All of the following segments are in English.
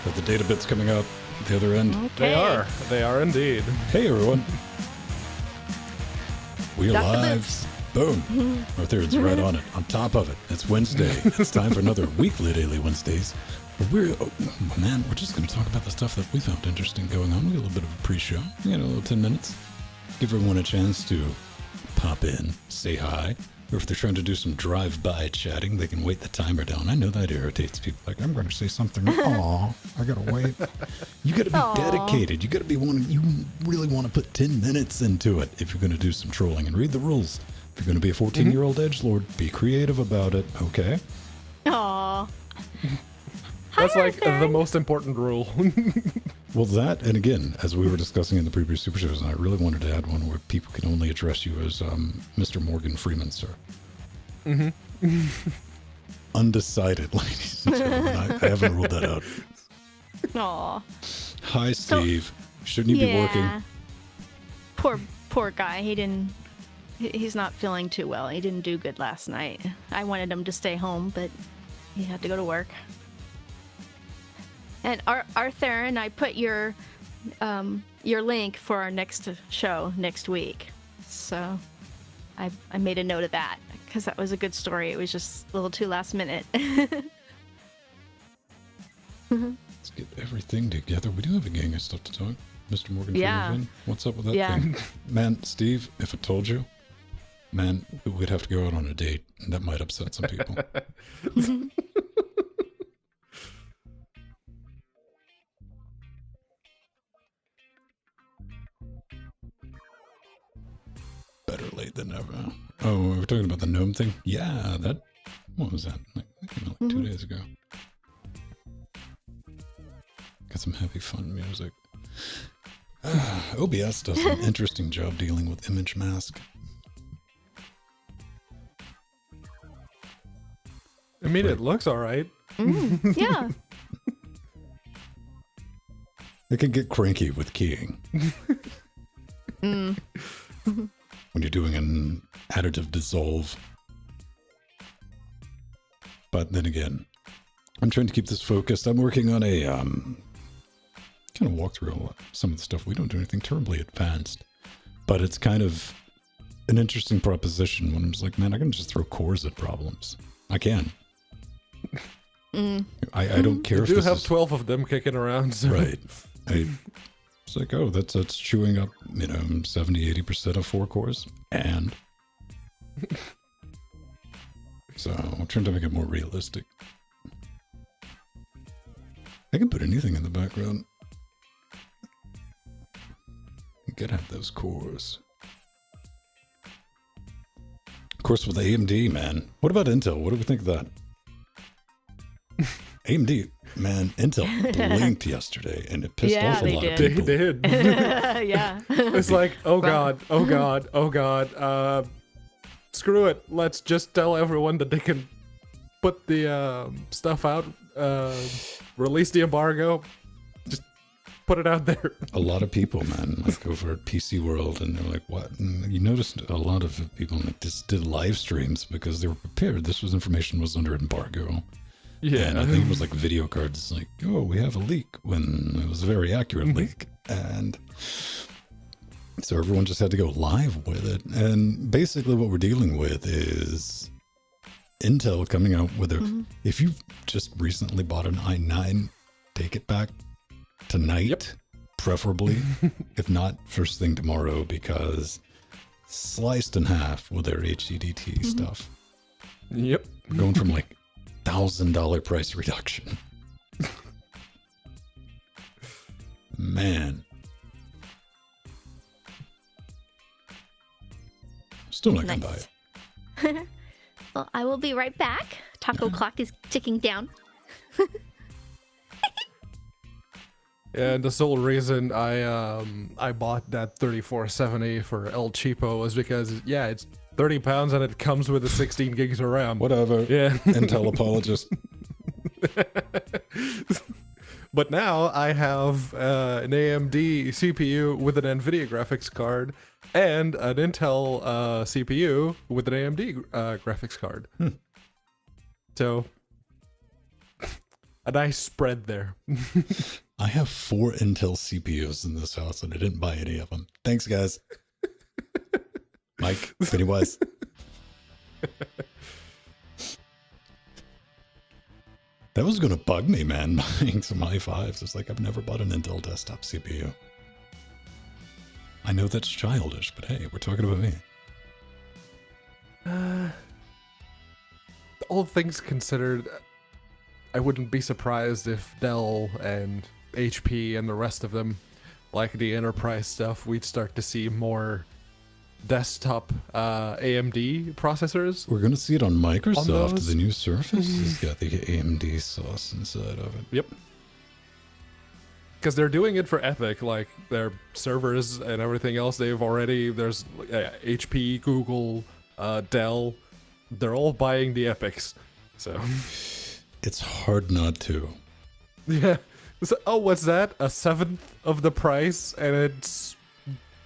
Are the data bits coming out the other end? Okay. They are indeed. Hey everyone. We're Got the live. bits. Boom. Arthur's right on it. On top of it. It's Wednesday. It's time for another weekly Daily Wednesdays. We're just going to talk about the stuff that we found interesting going on. We got a little bit of a pre-show. We got a little 10 minutes. Give everyone a chance to pop in, say hi. Or if they're trying to do some drive-by chatting, they can wait the timer down. I know that irritates people. Like, I'm going to say something. Aw, I got to wait. You got to be dedicated. You got to be one. You really want to put 10 minutes into it if you're going to do some trolling and read the rules. If you're going to be a 14-year-old edgelord, be creative about it, okay? Aw. That's Hi, like Arthur. the most important rule. Well, that, and again, as we were discussing in the previous Super Shows, and I really wanted to add one where people can only address you as Mr. Morgan Freeman, sir. Mm-hmm. Undecided, ladies and gentlemen. I haven't ruled that out. Aw. Hi, Steve. Shouldn't you be working? Poor guy. He's not feeling too well. He didn't do good last night. I wanted him to stay home, but he had to go to work. And Arthur and I put your link for our next show next week. So I made a note of that because that was a good story. It was just a little too last minute. Let's get everything together. We do have a gang of stuff to talk. Mr. Morgan Yeah. Freeman, what's up with that Yeah. thing? Man, Steve, if I told you, man, we'd have to go out on a date, and that might upset some people. Better late than never. Oh, we're talking about the gnome thing? Yeah, what was that? Like 2 days ago. Got some heavy fun music. OBS does an interesting job dealing with image mask. I mean, it looks all right. Yeah. It can get cranky with keying. When you're doing an additive dissolve. But then again, I'm trying to keep this focused. I'm working on a kind of walk through some of the stuff. We don't do anything terribly advanced, but it's kind of an interesting proposition when I'm just like, man, I can just throw cores at problems. I can. I don't care if You do this have is 12 of them kicking around. So. right. It's like, oh, that's chewing up, 70-80% of 4 cores, and so I'm trying to make it more realistic. I can put anything in the background. You gotta have those cores. Of course, with AMD, man. What about Intel? What do we think of that? AMD, man, Intel blinked yesterday, and it pissed off a lot of They people. did. Yeah. It's like, oh god. Screw it. Let's just tell everyone that they can put the stuff out, release the embargo, just put it out there. A lot of people, man, like over at PC World, and they're like, what? And you noticed a lot of people like this did live streams because they were prepared. This information was under embargo. Yeah. And I think it was like video cards, like, oh, we have a leak, when it was a very accurate leak. And so everyone just had to go live with it. And basically what we're dealing with is Intel coming out with a, if you've just recently bought an i9, take it back tonight, preferably, if not first thing tomorrow, because sliced in half with their HDDT stuff. Yep. We're going from like $1,000 price reduction. Man. Still not gonna buy it. Well, I will be right back. Taco clock is ticking down. Yeah, and the sole reason I bought that 3470 for El Cheapo was because, yeah, it's 30 pounds and it comes with a 16 gigs of RAM. Whatever. Yeah. Intel apologist. But now I have an AMD CPU with an NVIDIA graphics card and an Intel CPU with an AMD graphics card. So a nice spread there. I have 4 Intel CPUs in this house, and I didn't buy any of them. Thanks, guys. Mike, Pennywise. That was going to bug me, man, buying some i5s. It's like, I've never bought an Intel desktop CPU. I know that's childish, but hey, we're talking about me. All things considered, I wouldn't be surprised if Dell and HP and the rest of them, like the enterprise stuff, we'd start to see more desktop AMD processors. We're going to see it on Microsoft. those? The new Surface has got the AMD sauce inside of it. Yep. Because they're doing it for Epic, like their servers and everything else. They've already, there's HP, Google, Dell. They're all buying the Epics. So It's hard not to. yeah. So, oh, what's that? A 1/7 of the price, and it's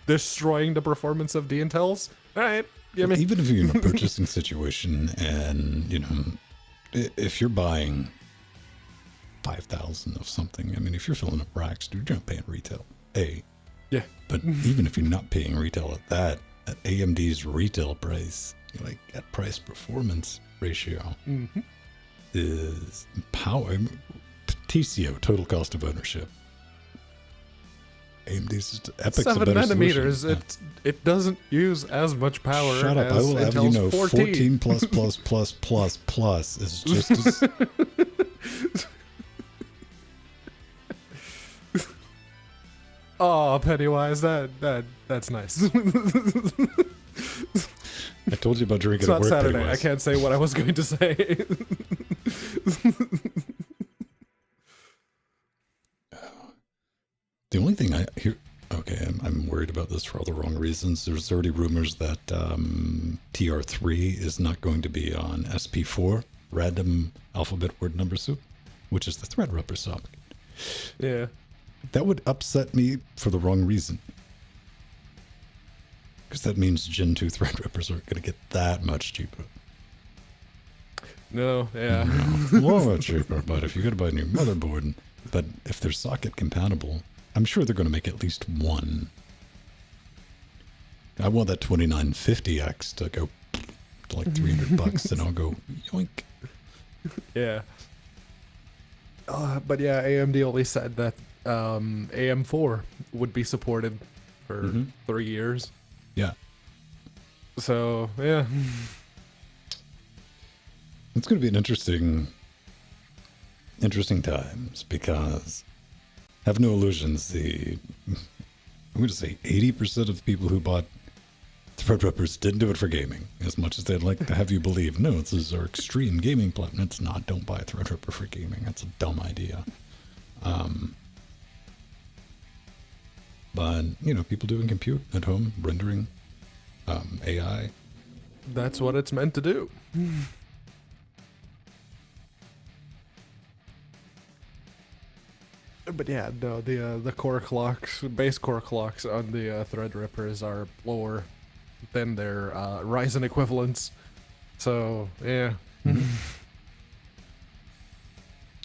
destroying the performance of the Intels? All right, give me. Even if you're in a purchasing situation and, if you're buying 5,000 of something, I mean, if you're filling up racks, dude, you're not paying retail. Yeah. But even if you're not paying retail at that, at AMD's retail price, like that price performance ratio is power. TCO, total cost of ownership. AMD's Epic's 7 a better nanometers. solution. It doesn't use as much power. Shut up! As I will have you Intel's know, 14. 14 is just as. Oh, Pennywise, that's nice. I told you about drinking It's at not work. Saturday. Pennywise. I can't say what I was going to say. The only thing I hear, okay, I'm worried about this for all the wrong reasons. There's already rumors that TR3 is not going to be on SP4, random alphabet word number soup, which is the Threadripper socket. Yeah. That would upset me for the wrong reason. Because that means Gen 2 Threadrippers aren't going to get that much cheaper. No, yeah. No, a lot cheaper, but if you're going to buy a new motherboard, but if they're socket compatible, I'm sure they're going to make at least one. I want that 2950X to go to like $300 and I'll go yoink. Yeah. But yeah, AMD only said that AM4 would be supported for 3 years. Yeah. So, yeah. It's going to be an interesting times because have no illusions. I'm going to say 80% of the people who bought Threadrippers didn't do it for gaming, as much as they'd like to have you believe. No, this is our extreme gaming platform. It's not. Don't buy a Threadripper for gaming. That's a dumb idea. But people doing compute at home, rendering, AI. That's what it's meant to do. But yeah, no, the core clocks, base core clocks on the Threadrippers are lower than their Ryzen equivalents. So, yeah.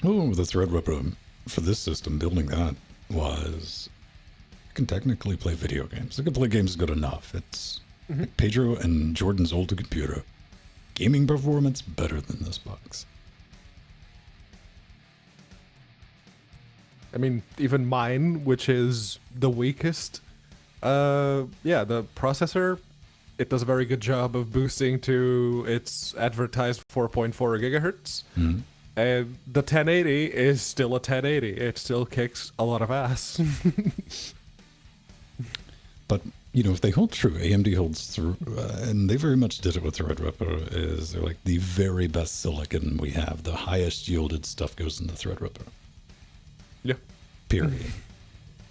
Oh, the Threadripper for this system, building that was, you can technically play video games. You can play games good enough. It's like Pedro and Jordan's old computer. Gaming performance better than this box. I mean, even mine, which is the weakest, the processor, it does a very good job of boosting to its advertised 4.4 gigahertz. And the 1080 is still a 1080. It still kicks a lot of ass. But, if they hold true, AMD holds through, and they very much did it with Threadripper, is they're like the very best silicon we have. The highest yielded stuff goes in the Threadripper. Yeah. Period.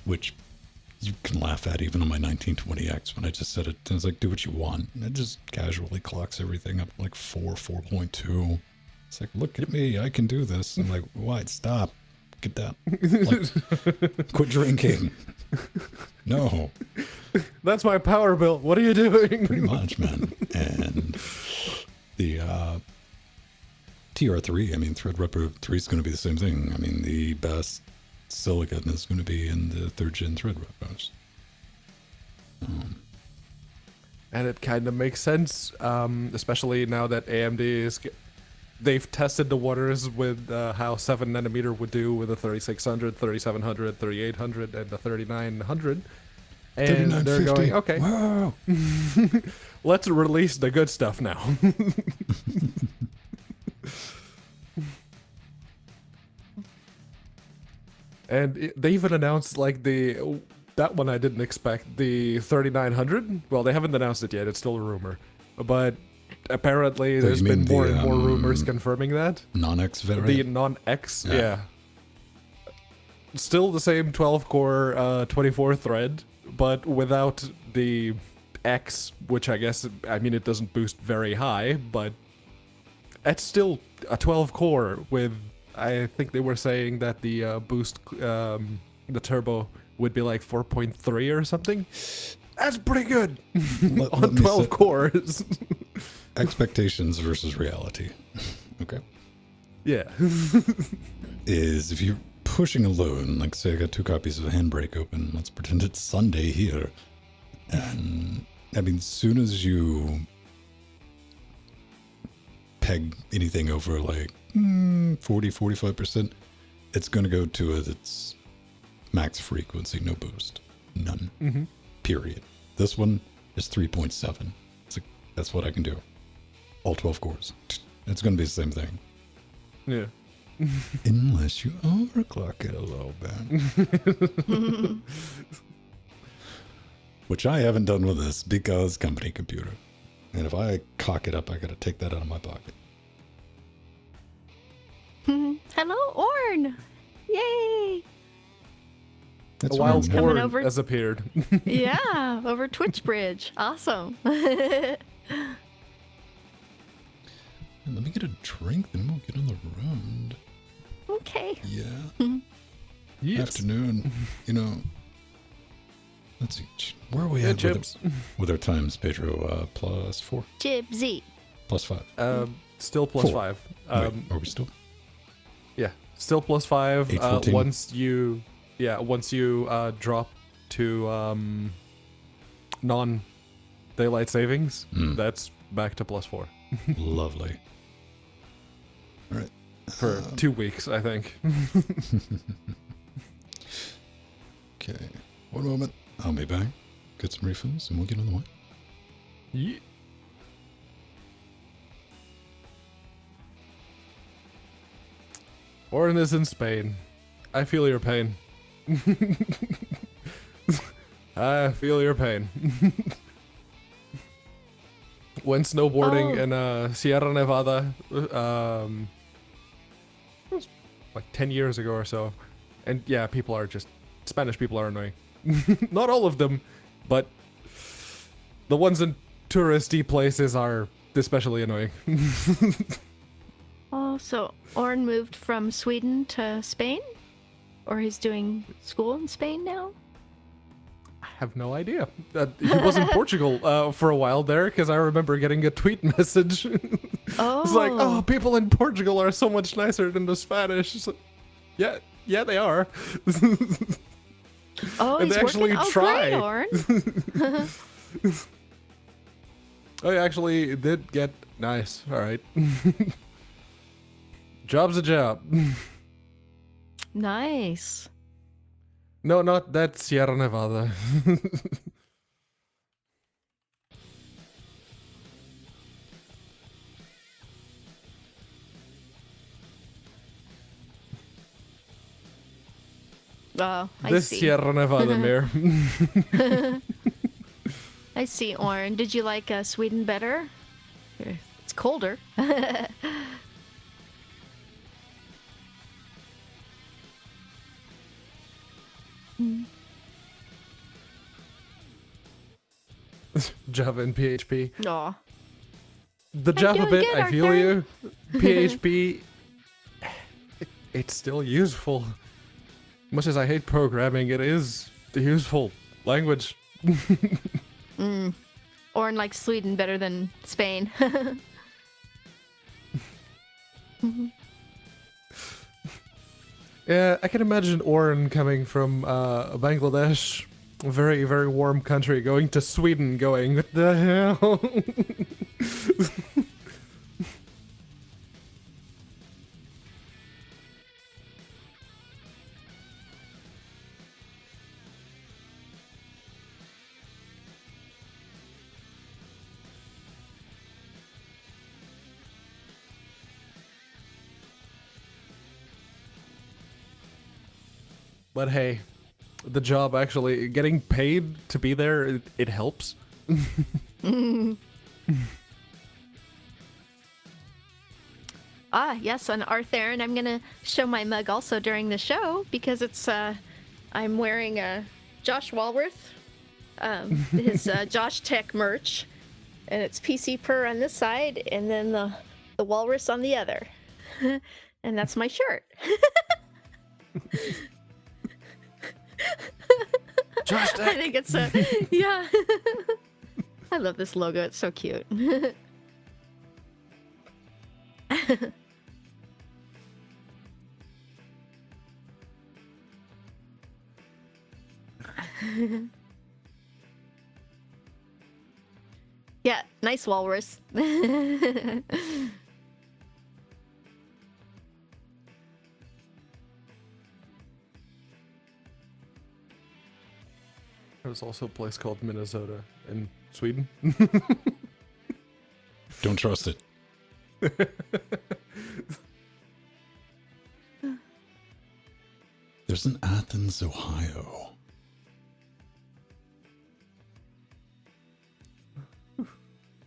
Which you can laugh at even on my 1920X when I just said it. It's like, do what you want. And it just casually clocks everything up like 4.2. It's like, look at me, I can do this. I'm like, what? Stop. Get down. Like, quit drinking. No. That's my power bill. What are you doing? Pretty much, man. And the TR3, I mean, Threadripper 3 is going to be the same thing. I mean, the best silicon is going to be in the 3rd gen Threadrippers. And it kind of makes sense, especially now that AMD they've tested the waters with how 7 nanometer would do with the 3600, 3700, 3800, and the 3900. And they're going, okay, wow. let's release the good stuff now. And they even announced like that one I didn't expect, the 3900. Well, they haven't announced it yet. It's still a rumor, but apparently there's been more and more rumors confirming that. Non-X variant? The non-X, yeah. Still the same 12-core, 24-thread, but without the X, which I guess, I mean, it doesn't boost very high, but it's still a 12-core with, I think they were saying that the boost, the turbo would be like 4.3 or something. That's pretty good on 12 cores. Expectations versus reality. Okay. Yeah. Is if you're pushing a load, like say I got 2 copies of Handbrake open, let's pretend it's Sunday here. And I mean, as soon as you peg anything over like 40-45%, it's going to go to its max frequency, no boost, none, period. This one is 3.7. That's what I can do. All 12 cores. It's going to be the same thing. Yeah. Unless you overclock it a little bit. Which I haven't done with this because company computer. And if I cock it up, I got to take that out of my pocket. Hello, Orn! Yay! A wild coming board over. has appeared. Yeah, over Twitch Bridge. Awesome. Let me get a drink, then we'll get on the road. Okay. Yeah. Yes. Afternoon. You know, let's see. Where are we at with our times, Pedro? +4? Chip Z. +5? Still +5. Wait, are we still? Yeah, still +5. 8:14. Once you drop to non-daylight savings, that's back to +4. Lovely. All right. For 2 weeks, I think. Okay. One moment. I'll be back. Get some refills and we'll get on the way. Yeah. Orin is in Spain. I feel your pain. I feel your pain. When snowboarding in Sierra Nevada, it was like 10 years ago or so. And yeah, Spanish people are annoying. Not all of them, but the ones in touristy places are especially annoying. Oh, so Orn moved from Sweden to Spain? Or he's doing school in Spain now? I have no idea. He was in Portugal for a while there, because I remember getting a tweet message. Oh. It's like, oh, people in Portugal are so much nicer than the Spanish. It's like, yeah, they are. Oh, and he's they actually working. try. Oh, great, Orn. Oh, yeah, actually, it did get nice. All right. Job's a job. Nice. No, not that Sierra Nevada. Oh, I This see. Sierra Nevada mirror. I see, Orn. Did you like Sweden better? It's colder. Java and PHP. Aw. The Java doing bit, good, I feel Arthur. you. PHP, it's still useful. Much as I hate programming, it is the useful language. Orn likes Sweden better than Spain. Yeah, I can imagine Oren coming from Bangladesh, a very, very warm country, going to Sweden, going, what the hell? But hey, the job actually getting paid to be there, it helps. Yes, on Arthur, and I'm gonna show my mug also during the show because it's I'm wearing a Josh Walworth, his Josh Tech merch, and it's PC Per on this side, and then the Walrus on the other, and that's my shirt. Josh I Tech. think it's yeah. I love this logo. It's so cute. Yeah, nice walrus. There's also a place called Minnesota in Sweden. Don't trust it. There's an Athens, Ohio.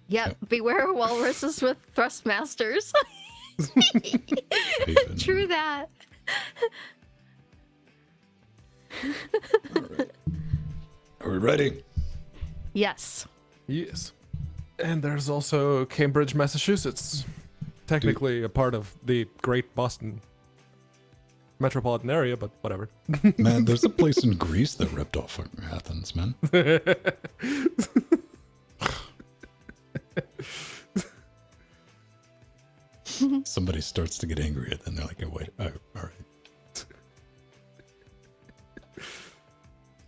Yep, beware walruses with thrustmasters. Haven. True that. All right. Are we ready? Yes. Yes. And there's also Cambridge, Massachusetts. Technically a part of the Great Boston metropolitan area, but whatever. Man, there's a place in Greece that ripped off Athens, man. Somebody starts to get angry, and then they're like, oh, wait, oh, all right.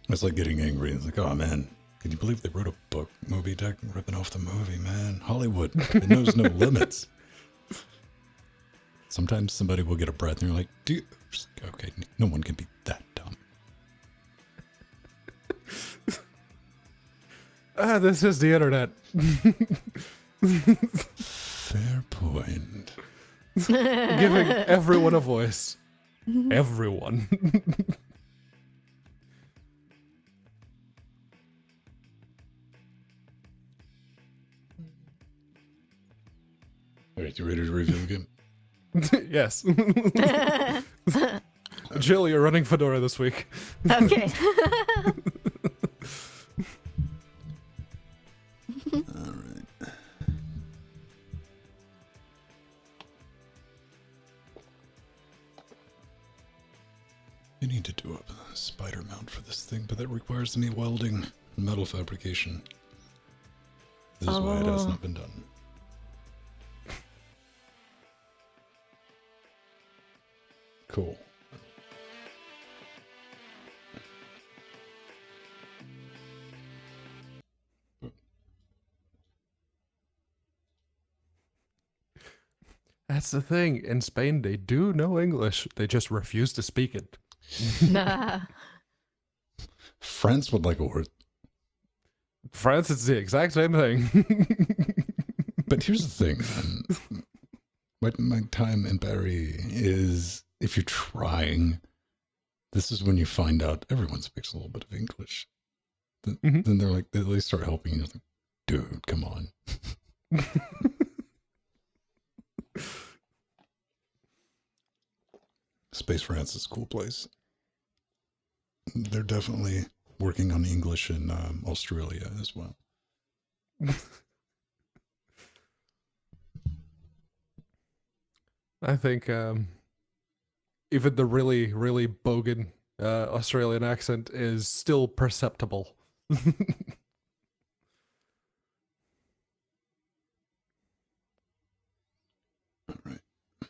It's like getting angry. It's like, oh, man, can you believe they wrote a book, Moby Dick, ripping off the movie, man? Hollywood, it knows no limits. Sometimes somebody will get a breath, and you're like, dude, okay, no one can be that dumb. This is the internet. Fair point. Giving everyone a voice. Everyone. All right, you ready to review the game? Yes. Jill, you're running Fedora this week. Okay. All right. You need to do a spider mount for this thing, but that requires me welding and metal fabrication. This is why it has not been done. Cool. That's the thing. In Spain, they do know English. They just refuse to speak it. Nah. France would like a word. France, it's the exact same thing. But here's the thing, man. My time in Paris is, if you're trying, this is when you find out everyone speaks a little bit of English. Then they're like, they start helping you. Like, dude, come on. Space France is a cool place. They're definitely working on English in Australia as well. I think even the really, really bogan Australian accent is still perceptible. All right. I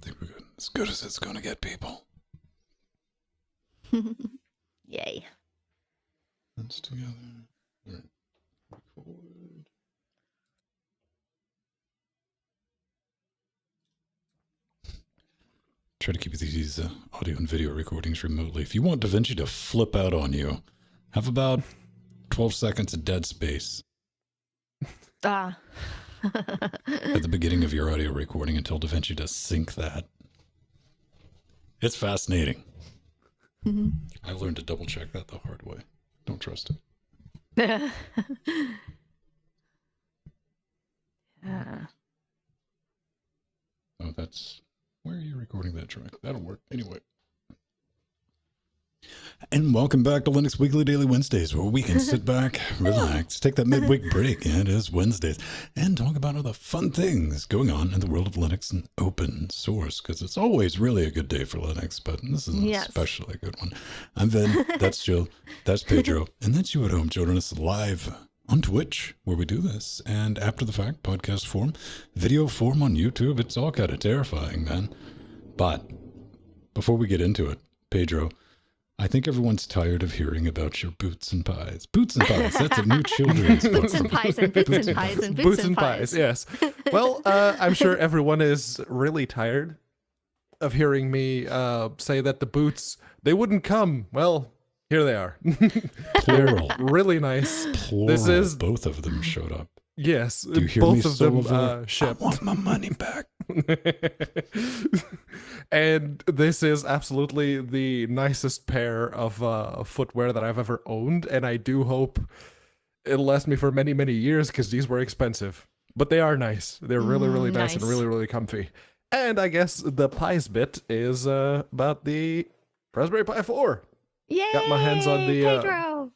think we're good. as good as it's going to get, people. Yay. Let's together. All right. Record. Try to keep these audio and video recordings remotely. If you want DaVinci to flip out on you, have about 12 seconds of dead space Ah. at the beginning of your audio recording until DaVinci does sync that. It's fascinating. I learned to double check that the hard way. Don't trust it. Oh, that's... Where are you recording that track? That'll work. Anyway. And welcome back to Linux Weekly Daily Wednesdays, where we can sit back, relax, take that midweek break, and it is Wednesdays, and talk about all the fun things going on in the world of Linux and open source, because it's always really a good day for Linux, but this is an especially good one. I'm Vin, that's Jill, that's Pedro, and that's you at home joining us live on Twitch, where we do this, and after the fact, podcast form, video form on YouTube. It's all kind of terrifying, man. But before we get into it, Pedro, I think everyone's tired of hearing about your boots and pies. Boots and pies, that's a new children's book. Boots and pies and boots and pies and boots and pies, yes. Well, I'm sure everyone is really tired of hearing me say that the boots, they wouldn't come. Well, here they are. Plural. Really nice. Plural. This is both of them showed up. Yes, Do you hear both me of them solo? shipped. I want my money back. And this is absolutely the nicest pair of footwear that I've ever owned, and I do hope it'll last me for many, many years because these were expensive. But they are nice. They're really, really nice and really, really comfy. And I guess the pies bit is about the Raspberry Pi 4. Yay! Got my hands on the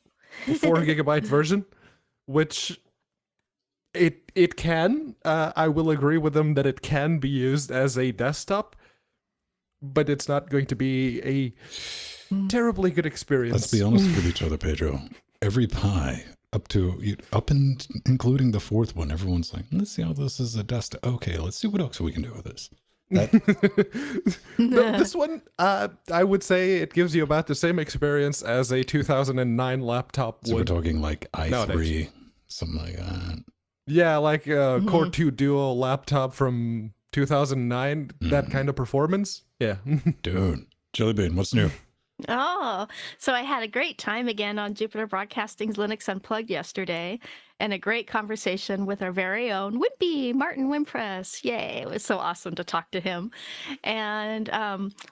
4 gigabyte version, which it can. I will agree with them that it can be used as a desktop, but it's not going to be a terribly good experience. Let's be honest with each other, Pedro. Every Pi up and including the fourth one, everyone's like, let's see how this is a desktop. Okay, let's see what else we can do with this. This one, I would say it gives you about the same experience as a 2009 laptop So would. we're talking like i3, Nowadays. something like that. Yeah, like a Core 2 Duo laptop from 2009, that kind of performance. Yeah. Dude, Jelly Bean, what's new? Oh, so I had a great time again on Jupiter Broadcasting's Linux Unplugged yesterday, and a great conversation with our very own Wimpy, Martin Wimpress. Yay, it was so awesome to talk to him. And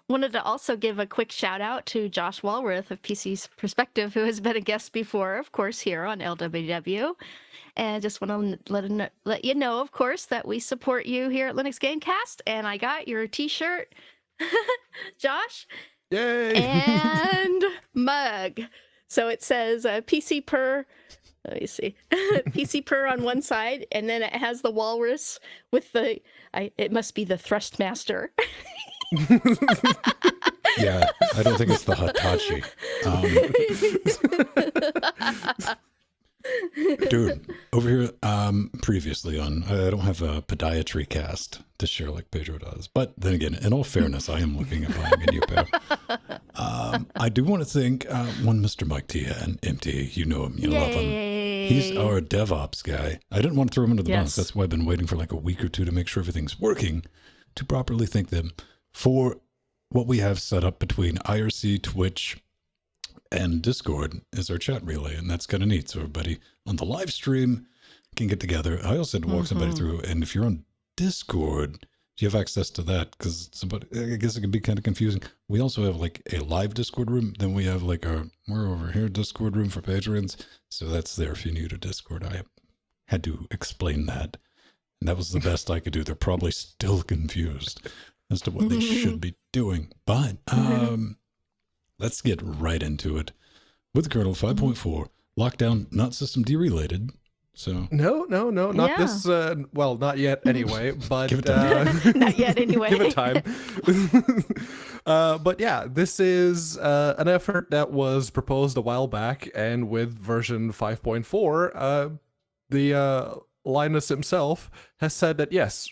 wanted to also give a quick shout out to Josh Walworth of PC's Perspective, who has been a guest before, of course, here on LWDW. And just want to let you know, of course, that we support you here at Linux Gamecast, and I got your t-shirt, Josh. Yay! And mug. So it says PC per, let me see, PC per on one side, and then it has the walrus with it must be the Thrustmaster. Yeah, I don't think it's the Hitachi. Dude, over here, previously on, I don't have a podiatry cast to share like Pedro does. But then again, in all fairness, I am looking at buying a new pair. I do want to thank one Mr. Mike T and MT. You know him, you love him. He's our DevOps guy. I didn't want to throw him under the bus. That's why I've been waiting for like a week or two to make sure everything's working, to properly thank them for what we have set up between IRC, Twitch, and Discord is our chat relay, and that's kind of neat. So everybody on the live stream can get together. I also had to walk somebody through, and if you're on Discord, you have access to that, because I guess it can be kind of confusing. We also have like a live Discord room, then we have like we're over here Discord room for patrons, so that's there if you're new to Discord. I had to explain that, and that was the best I could do. They're probably still confused as to what they should be doing, but let's get right into it with kernel 5.4 lockdown, not system related. So no, not this. Well, not yet anyway. But give it time. Not yet anyway. Give it time. But yeah, this is an effort that was proposed a while back, and with version 5.4, the Linus himself has said that yes,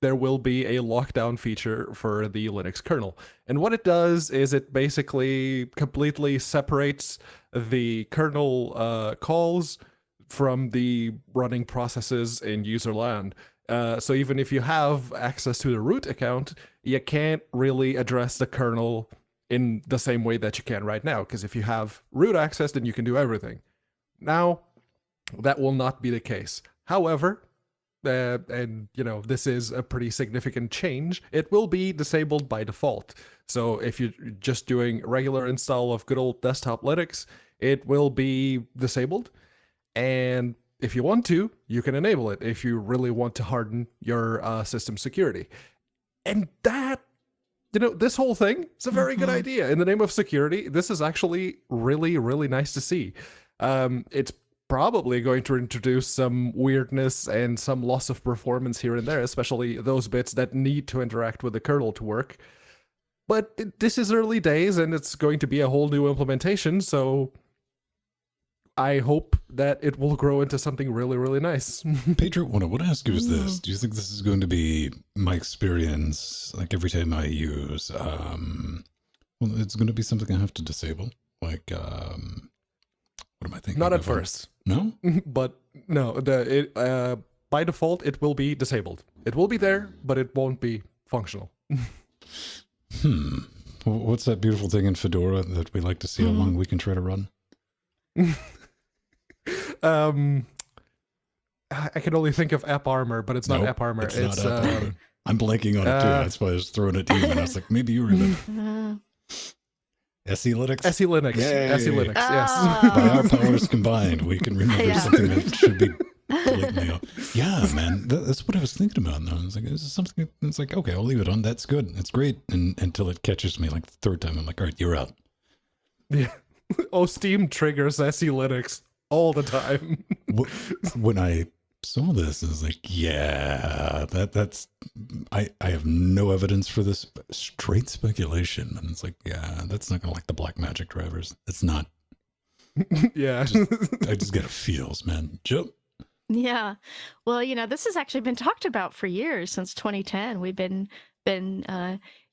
there will be a lockdown feature for the Linux kernel. And what it does is it basically completely separates the kernel calls from the running processes in user land. So even if you have access to the root account, you can't really address the kernel in the same way that you can right now. Because if you have root access, then you can do everything. Now, that will not be the case. However, and this is a pretty significant change, it will be disabled by default. So if you're just doing regular install of good old desktop Linux, it will be disabled. And if you want to, you can enable it if you really want to harden your system security. And that, this whole thing is a very good idea. In the name of security, this is actually really, really nice to see. It's probably going to introduce some weirdness and some loss of performance here and there, especially those bits that need to interact with the kernel to work. But this is early days, and it's going to be a whole new implementation, so I hope that it will grow into something really, really nice. Pedro, what I want to ask you is this. Do you think this is going to be my experience, like every time I use, it's going to be something I have to disable? Like, what am I thinking? Not at first. No? But no, by default, it will be disabled. It will be there, but it won't be functional. What's that beautiful thing in Fedora that we like to see how long we can try to run? I can only think of App Armor, but it's not App Armor. It's not App Armor. I'm blanking on it too. That's why I was throwing it to you, and I was like, maybe you remember. SE Linux? SE Linux. Yay. SE Linux, yes. By our powers combined, we can remember something that should be blatantly off. Yeah, man, that's what I was thinking about. And I was like, this is something, it's like, okay, I'll leave it on. That's good. It's great. And until it catches me like the third time, I'm like, all right, you're out. Yeah. Oh, Steam triggers SE Linux all the time. When I saw this, I was like, yeah, that's I have no evidence for this, but straight speculation. And it's like, yeah, that's not gonna like the black magic drivers. It's not. Yeah. I just get feels, man. Joe. Yeah. Well, this has actually been talked about for years, since 2010. We've been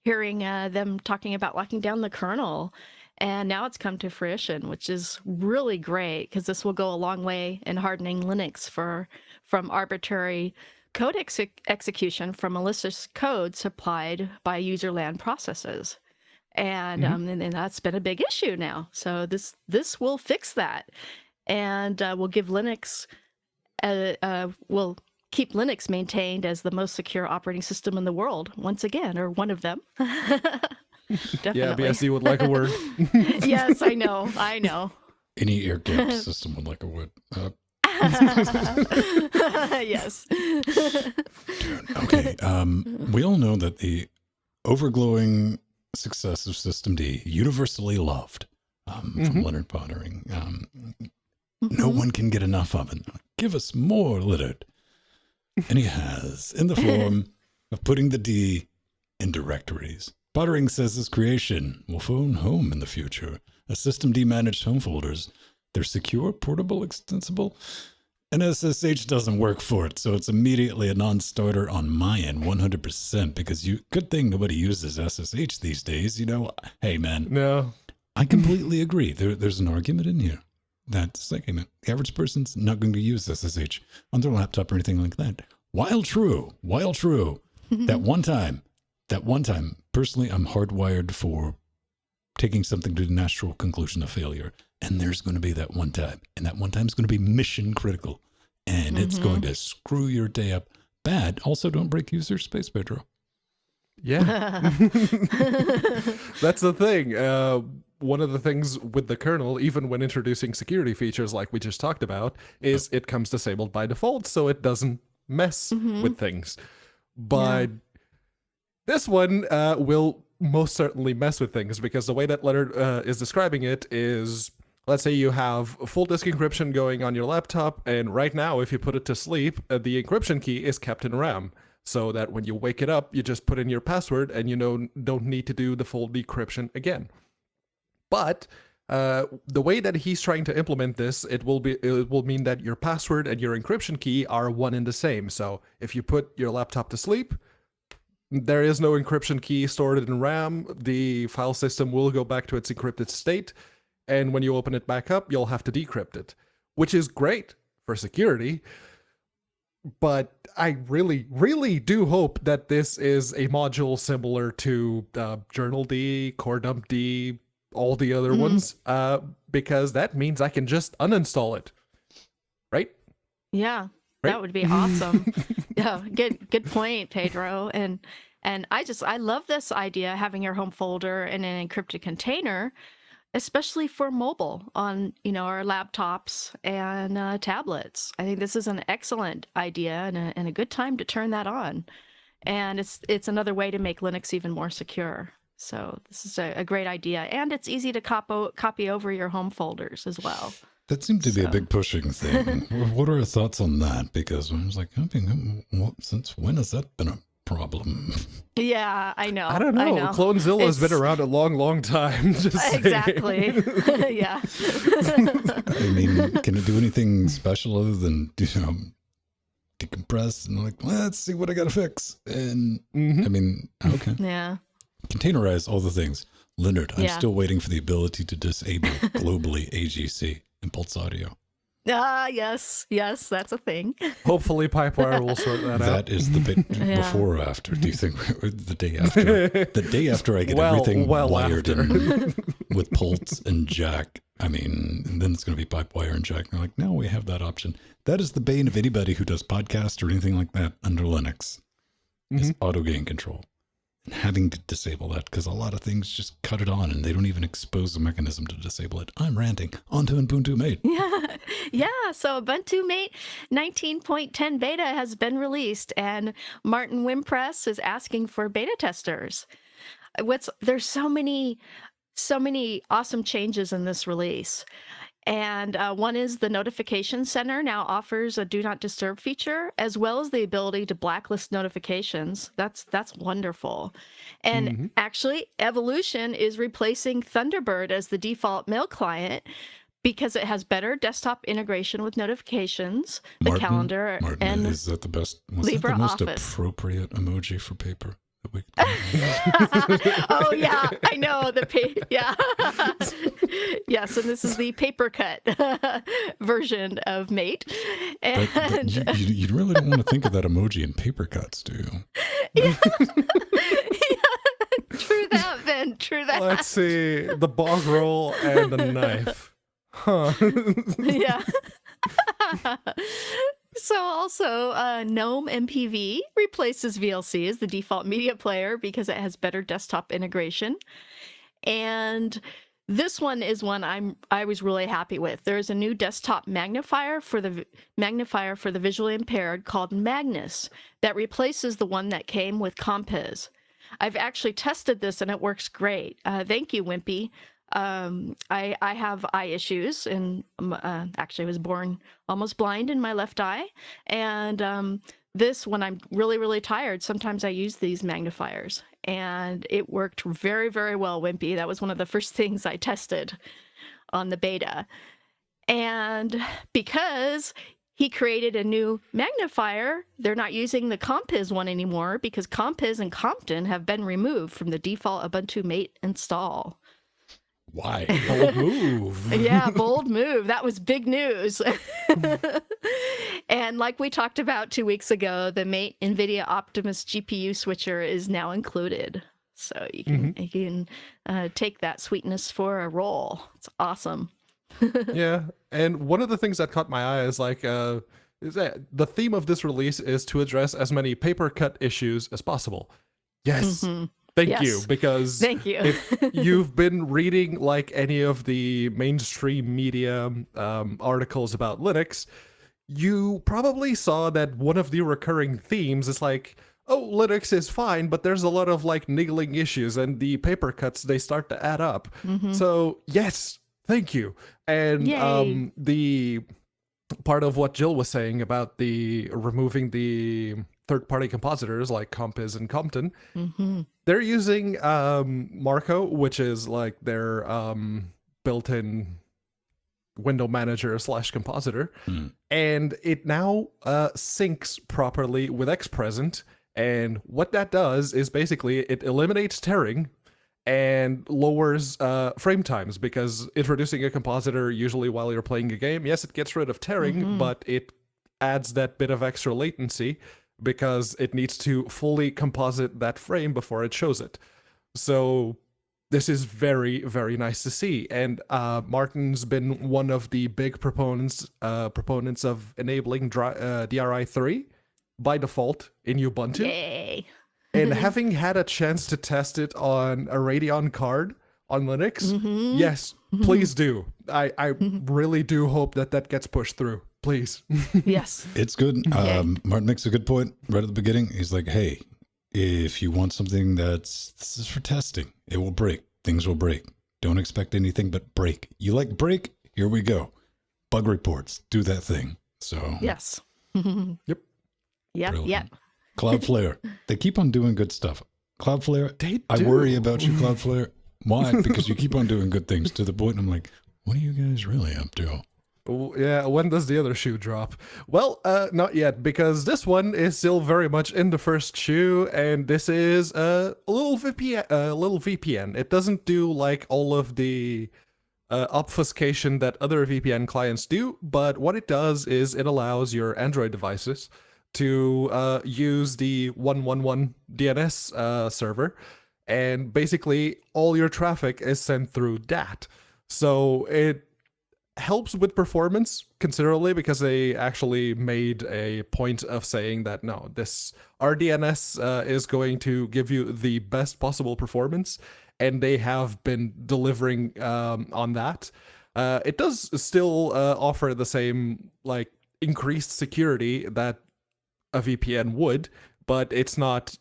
hearing them talking about locking down the kernel. And now it's come to fruition, which is really great, because this will go a long way in hardening Linux from arbitrary code execution from malicious code supplied by user land processes. And and that's been a big issue now. So this will fix that, and will give Linux will keep Linux maintained as the most secure operating system in the world once again, or one of them. Definitely. Yeah, BSC would like a word. Yes, I know. Any air gap system would like a word. Yes. Dude, okay. We all know that the overglowing success of System D, universally loved, from Leonard Pottering. No one can get enough of it. Give us more, Leonard. And he has, in the form of putting the D in directories. Pottering says his creation will phone home in the future. A System D managed home folders. They're secure, portable, extensible, and SSH doesn't work for it, so it's immediately a non-starter on my end, 100%, because good thing nobody uses SSH these days, Hey, man. No. I completely agree. There's an argument in here that's like, hey, man, the average person's not going to use SSH on their laptop or anything like that. While true, that one time, personally, I'm hardwired for taking something to the natural conclusion of failure. And there's going to be that one time. And that one time is going to be mission critical. And it's going to screw your day up bad. Also, don't break user space, Pedro. Yeah. That's the thing. One of the things with the kernel, even when introducing security features like we just talked about, is it comes disabled by default, so it doesn't mess with things. But this one will most certainly mess with things, because the way that Leonard is describing it is, let's say you have full disk encryption going on your laptop, and right now, if you put it to sleep, the encryption key is kept in RAM, so that when you wake it up, you just put in your password, and don't need to do the full decryption again. But the way that he's trying to implement this, it will mean that your password and your encryption key are one and the same. So if you put your laptop to sleep, There is no encryption key stored in RAM. The file system will go back to its encrypted state, and when you open it back up, you'll have to decrypt it, which is great for security. But I really, really do hope that this is a module similar to Journal D, Core Dump D, all the other ones, because that means I can just uninstall it, right? Yeah, Right? that would be awesome. Yeah, good point, Pedro. And I love this idea, having your home folder in an encrypted container, especially for mobile on, our laptops and tablets. I think this is an excellent idea and a good time to turn that on. And it's another way to make Linux even more secure. So this is a great idea, and it's easy to copy over your home folders as well. That seemed to be a big pushing thing. What are your thoughts on that? Because I was like, since when has that been a problem? Yeah, I know. I don't know. Clonezilla has been around a long, long time. Just exactly. Yeah. I mean, can it do anything special other than decompress and like, let's see what I got to fix? And I mean, okay. Yeah. Containerize all the things. Leonard, I'm Yeah. still waiting for the ability to disable globally AGC, impulse audio. Yes, that's a thing. Hopefully Pipewire will sort that out. That is the bit before or after. Do you think the day after? The day after I get everything wired in with Pulse and Jack. I mean, and then it's going to be Pipewire and Jack. And they're like, no, we have that option. That is the bane of anybody who does podcasts or anything like that under Linux. Is auto gain control. And having to disable that, because a lot of things just cut it on and they don't even expose the mechanism to disable it. I'm ranting. On to Ubuntu Mate. Yeah. So Ubuntu Mate 19.10 beta has been released, and Martin Wimpress is asking for beta testers. There's so many awesome changes in this release. And one is the Notification Center now offers a Do Not Disturb feature, as well as the ability to blacklist notifications. That's wonderful. And actually, Evolution is replacing Thunderbird as the default mail client because it has better desktop integration with notifications, the calendar, Martin, is that the best? Was that the most appropriate emoji for paper? Oh yeah, I know yeah. Yes, and this is the paper cut version of Mate. And you really don't want to think of that emoji in paper cuts, do you? Yeah. True that, Ben. True that. Let's see, the bog roll and the knife. Huh. Yeah. So also, GNOME MPV replaces VLC as the default media player because it has better desktop integration. And this one is one I was really happy with. There's a new desktop magnifier for the visually impaired called Magnus that replaces the one that came with Compiz. I've actually tested this and it works great. Thank you, Wimpy. I have eye issues, and actually was born almost blind in my left eye. And this, when I'm really, really tired, sometimes I use these magnifiers, and it worked very, very well, Wimpy. That was one of the first things I tested on the beta. And because he created a new magnifier, they're not using the Compiz one anymore because Compiz and Compton have been removed from the default Ubuntu Mate install. Why? Bold move. Yeah, bold move. That was big news. And like we talked about 2 weeks ago, the Mate NVIDIA Optimus GPU switcher is now included. So you can take that sweetness for a roll. It's awesome. Yeah, and one of the things that caught my eye is is that the theme of this release is to address as many paper cut issues as possible. Yes. Thank you, because Thank you. if you've been reading like any of the mainstream media articles about Linux, you probably saw that one of the recurring themes is like, oh, Linux is fine, but there's a lot of like niggling issues, and the paper cuts, they start to add up. So yes, thank you. And the part of what Jill was saying about the removing the third-party compositors like Compiz and Compton, they're using Marco, which is like their built-in window manager / compositor, and it now syncs properly with Xpresent, And what that does is basically it eliminates tearing and lowers frame times, because introducing a compositor usually while you're playing a game, yes, it gets rid of tearing, but it adds that bit of extra latency because it needs to fully composite that frame before it shows it. So this is very, very nice to see. And Martin's been one of the big proponents of enabling DRI3 by default in Ubuntu. Yay. And having had a chance to test it on a Radeon card on Linux, yes, please do. I really do hope that gets pushed through. Please. Yes. It's good. Martin makes a good point right at the beginning. He's like, hey, if you want something this is for testing, it will break. Things will break. Don't expect anything but break. You like break? Here we go. Bug reports. Do that thing. So. Yes. Yep. Yep. Cloudflare. They keep on doing good stuff. Cloudflare, They I do. worry about you, Cloudflare. Why? Because you keep on doing good things to the point I'm like, what are you guys really up to? Yeah, when does the other shoe drop? Well, not yet, because this one is still very much in the first shoe, and this is a little VPN. It doesn't do like all of the obfuscation that other VPN clients do, but what it does is it allows your Android devices to use the 111 DNS server, and basically all your traffic is sent through that. So it helps with performance considerably, because they actually made a point of saying that no, this RDNS is going to give you the best possible performance, and they have been delivering on that. It does still offer the same like increased security that a VPN would, but it's not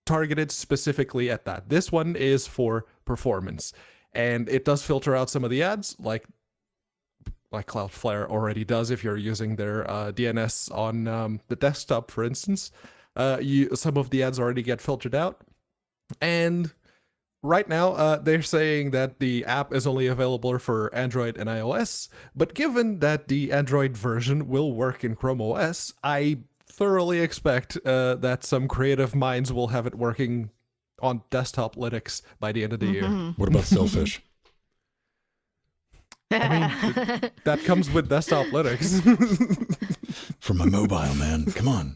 targeted specifically at that. This one is for performance, and it does filter out some of the ads, like Cloudflare already does if you're using their DNS on the desktop, for instance. Some of the ads already get filtered out. And right now, they're saying that the app is only available for Android and iOS, but given that the Android version will work in Chrome OS, I thoroughly expect that some creative minds will have it working on desktop Linux by the end of the year. What about Selfish? I mean, that comes with desktop Linux. For my mobile, man. Come on.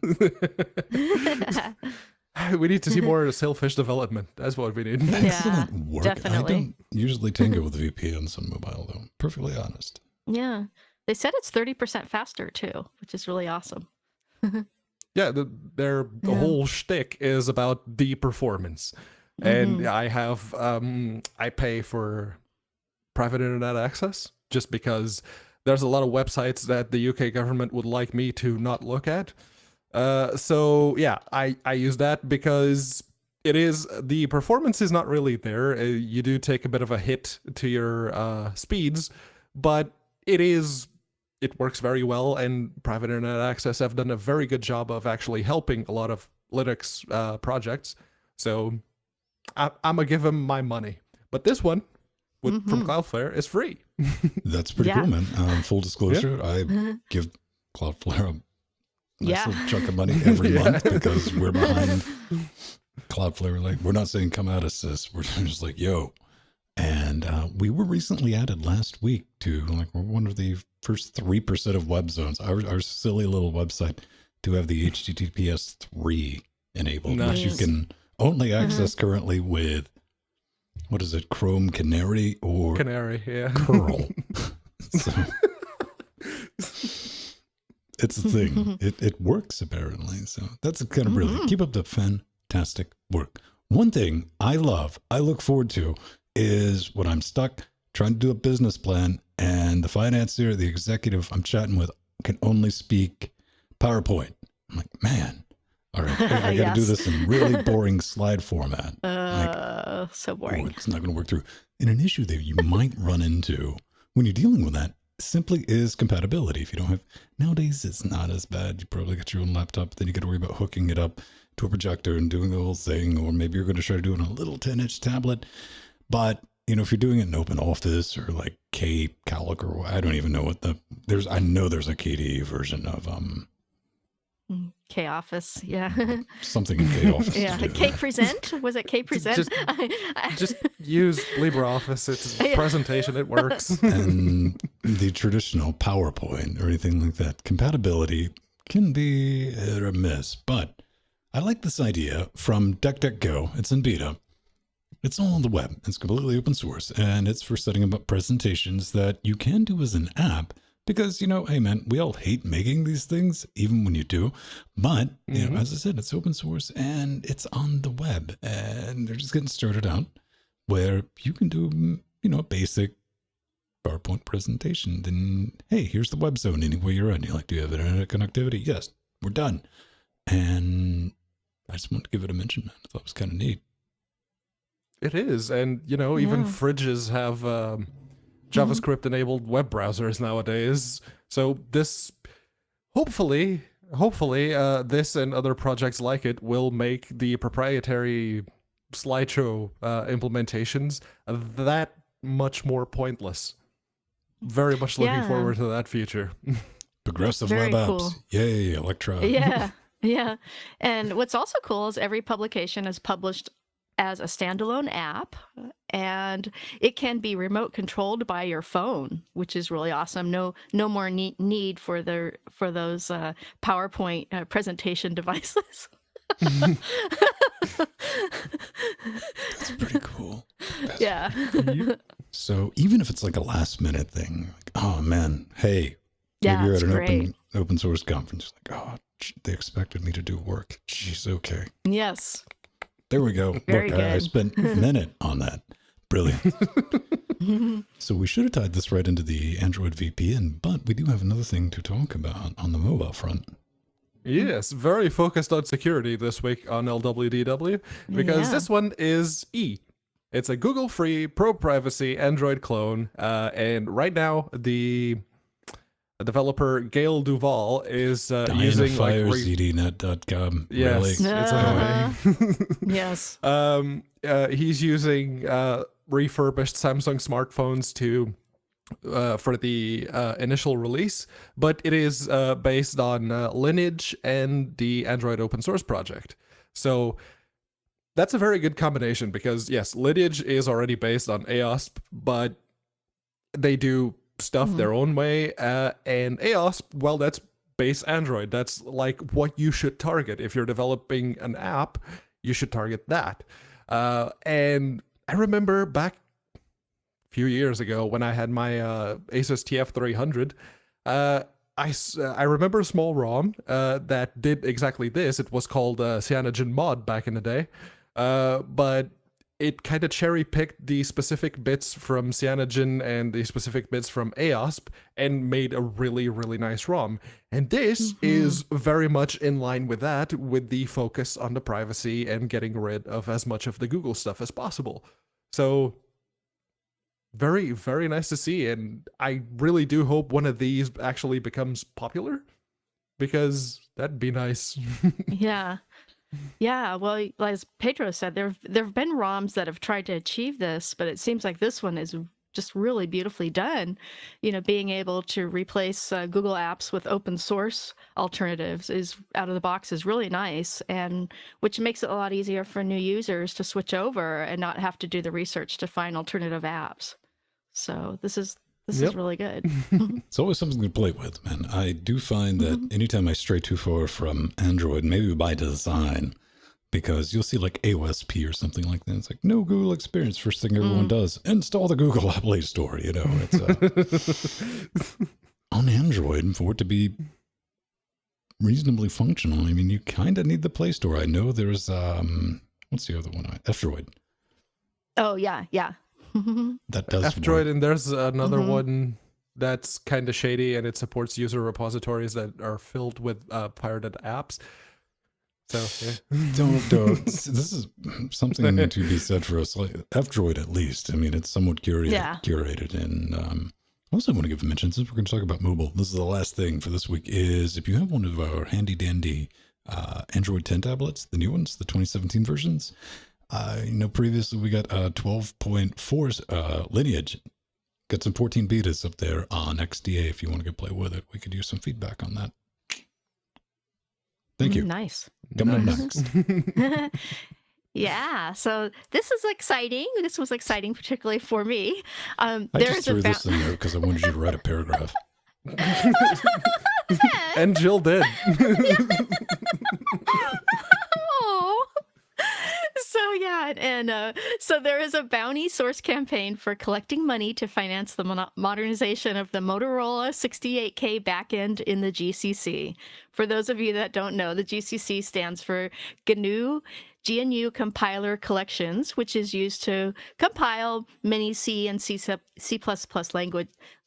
We need to see more Sailfish development. That's what we need. Excellent work. definitely. I don't usually tango with VPNs on mobile, though. Perfectly honest. Yeah. They said it's 30% faster too, which is really awesome. Yeah, their whole shtick is about the performance. And I pay for private internet access just because there's a lot of websites that the UK government would like me to not look at. So yeah, I use that because the performance is not really there. You do take a bit of a hit to your speeds, but it works very well, and private internet access have done a very good job of actually helping a lot of Linux projects. So I'm gonna give them my money. But this one from Cloudflare is free. That's pretty cool, man. Full disclosure, I give Cloudflare a nice little chunk of money every month because we're behind Cloudflare. Like, we're not saying come at us, sis. We're just like, yo. And we were recently added last week to, like, we're one of the first 3% of web zones, our silly little website, to have the HTTPS 3 enabled, which you can only access currently with, what is it, Chrome Canary or Canary, yeah. Curl. So, it's a thing. It works, apparently. So that's kind of brilliant. Keep up the fantastic work. One thing I look forward to, is when I'm stuck trying to do a business plan and the financier, the executive I'm chatting with can only speak PowerPoint. I'm like, man, all right, I got to do this in really boring slide format. So boring. It's not going to work through. And an issue that you might run into when you're dealing with that simply is compatibility. If you don't have, nowadays it's not as bad. You probably got your own laptop, then you got to worry about hooking it up to a projector and doing the whole thing, or maybe you're going to try doing a little 10-inch tablet. But, you know, if you're doing it in Open Office or like Calc, or I don't even know what I know there's a KDE version of K-Office, yeah. Something in K-Office. Yeah, to do. K-Present? Was it K-Present? Just use LibreOffice. It's a presentation. It works. And the traditional PowerPoint or anything like that, compatibility can be hit or miss. But I like this idea from DuckDuckGo. It's in beta. It's all on the web. It's completely open source, and it's for setting up presentations that you can do as an app. Because, hey man, we all hate making these things, even when you do. But, as I said, it's open source and it's on the web. And they're just getting started out where you can do, a basic PowerPoint presentation. Then, hey, here's the web zone anywhere you're at. You're like, do you have internet connectivity? Yes, we're done. And I just wanted to give it a mention, man. I thought it was kind of neat. It is. And, even fridges have JavaScript-enabled web browsers nowadays. So this, hopefully, this and other projects like it will make the proprietary slideshow implementations that much more pointless. Very much looking forward to that future. Progressive Very web cool. apps. Yay, Electra. Yeah, yeah. And what's also cool is every publication is published as a standalone app, and it can be remote controlled by your phone, which is really awesome. No more need for those PowerPoint presentation devices. That's pretty cool. Yeah. So even if it's like a last minute thing, like, oh man, hey, Yeah, you're it's at an great. open source conference, like, oh, they expected me to do work. Jeez, okay. Yes. There we go. Very Look, I good. spent a minute on that. Brilliant. So we should have tied this right into the Android VPN, but we do have another thing to talk about on the mobile front. Yes, very focused on security this week on LWDW, because this one is E. It's a Google-free, pro-privacy Android clone, and right now the developer Gail Duval is using ZDNet.com. Yes, Really? it's annoying. Yes. He's using refurbished Samsung smartphones for the initial release, but it is based on Lineage and the Android open source project. So that's a very good combination because, yes, Lineage is already based on AOSP, but they do stuff their own way. And AOSP, well, that's base Android. That's like what you should target. If you're developing an app, you should target that. And I remember back few years ago when I had my Asus TF300, I remember a small ROM that did exactly this. It was called Cyanogen Mod back in the day, but it kind of cherry-picked the specific bits from Cyanogen and the specific bits from AOSP and made a really, really nice ROM. And this is very much in line with that, with the focus on the privacy and getting rid of as much of the Google stuff as possible. So very, very nice to see, and I really do hope one of these actually becomes popular, because that'd be nice. Yeah. Yeah, well, as Pedro said, there have been ROMs that have tried to achieve this, but it seems like this one is just really beautifully done. Being able to replace Google Apps with open source alternatives is out of the box is really nice, and which makes it a lot easier for new users to switch over and not have to do the research to find alternative apps. So this is really good. It's always something to play with, man. I do find that anytime I stray too far from Android, maybe by design, because you'll see like AOSP or something like that. It's like, no Google experience. First thing everyone does, install the Google Play Store. It's on Android, for it to be reasonably functional, I mean, you kind of need the Play Store. I know there's, what's the other one? F-Droid. Oh, yeah. That does F-Droid, work. and there's another one that's kind of shady, and it supports user repositories that are filled with pirated apps. So yeah. Don't. This is something to be said for us. Like F-Droid, at least. I mean, it's somewhat curated, and I also want to give a mention, since we're going to talk about mobile. This is the last thing for this week. Is if you have one of our handy dandy Android 10 tablets, the new ones, the 2017 versions. Previously we got 12.4 Lineage. Got some 14 betas up there on XDA if you want to go play with it. We could use some feedback on that. Thank you. Nice. Coming up next. Yeah, so this is exciting. This was exciting, particularly for me. I just threw this in there because I wanted you to write a paragraph. And Jill did. Oh. So yeah, and so there is a bounty source campaign for collecting money to finance the modernization of the Motorola 68K backend in the GCC. For those of you that don't know, the GCC stands for GNU Compiler Collections, which is used to compile many C and C++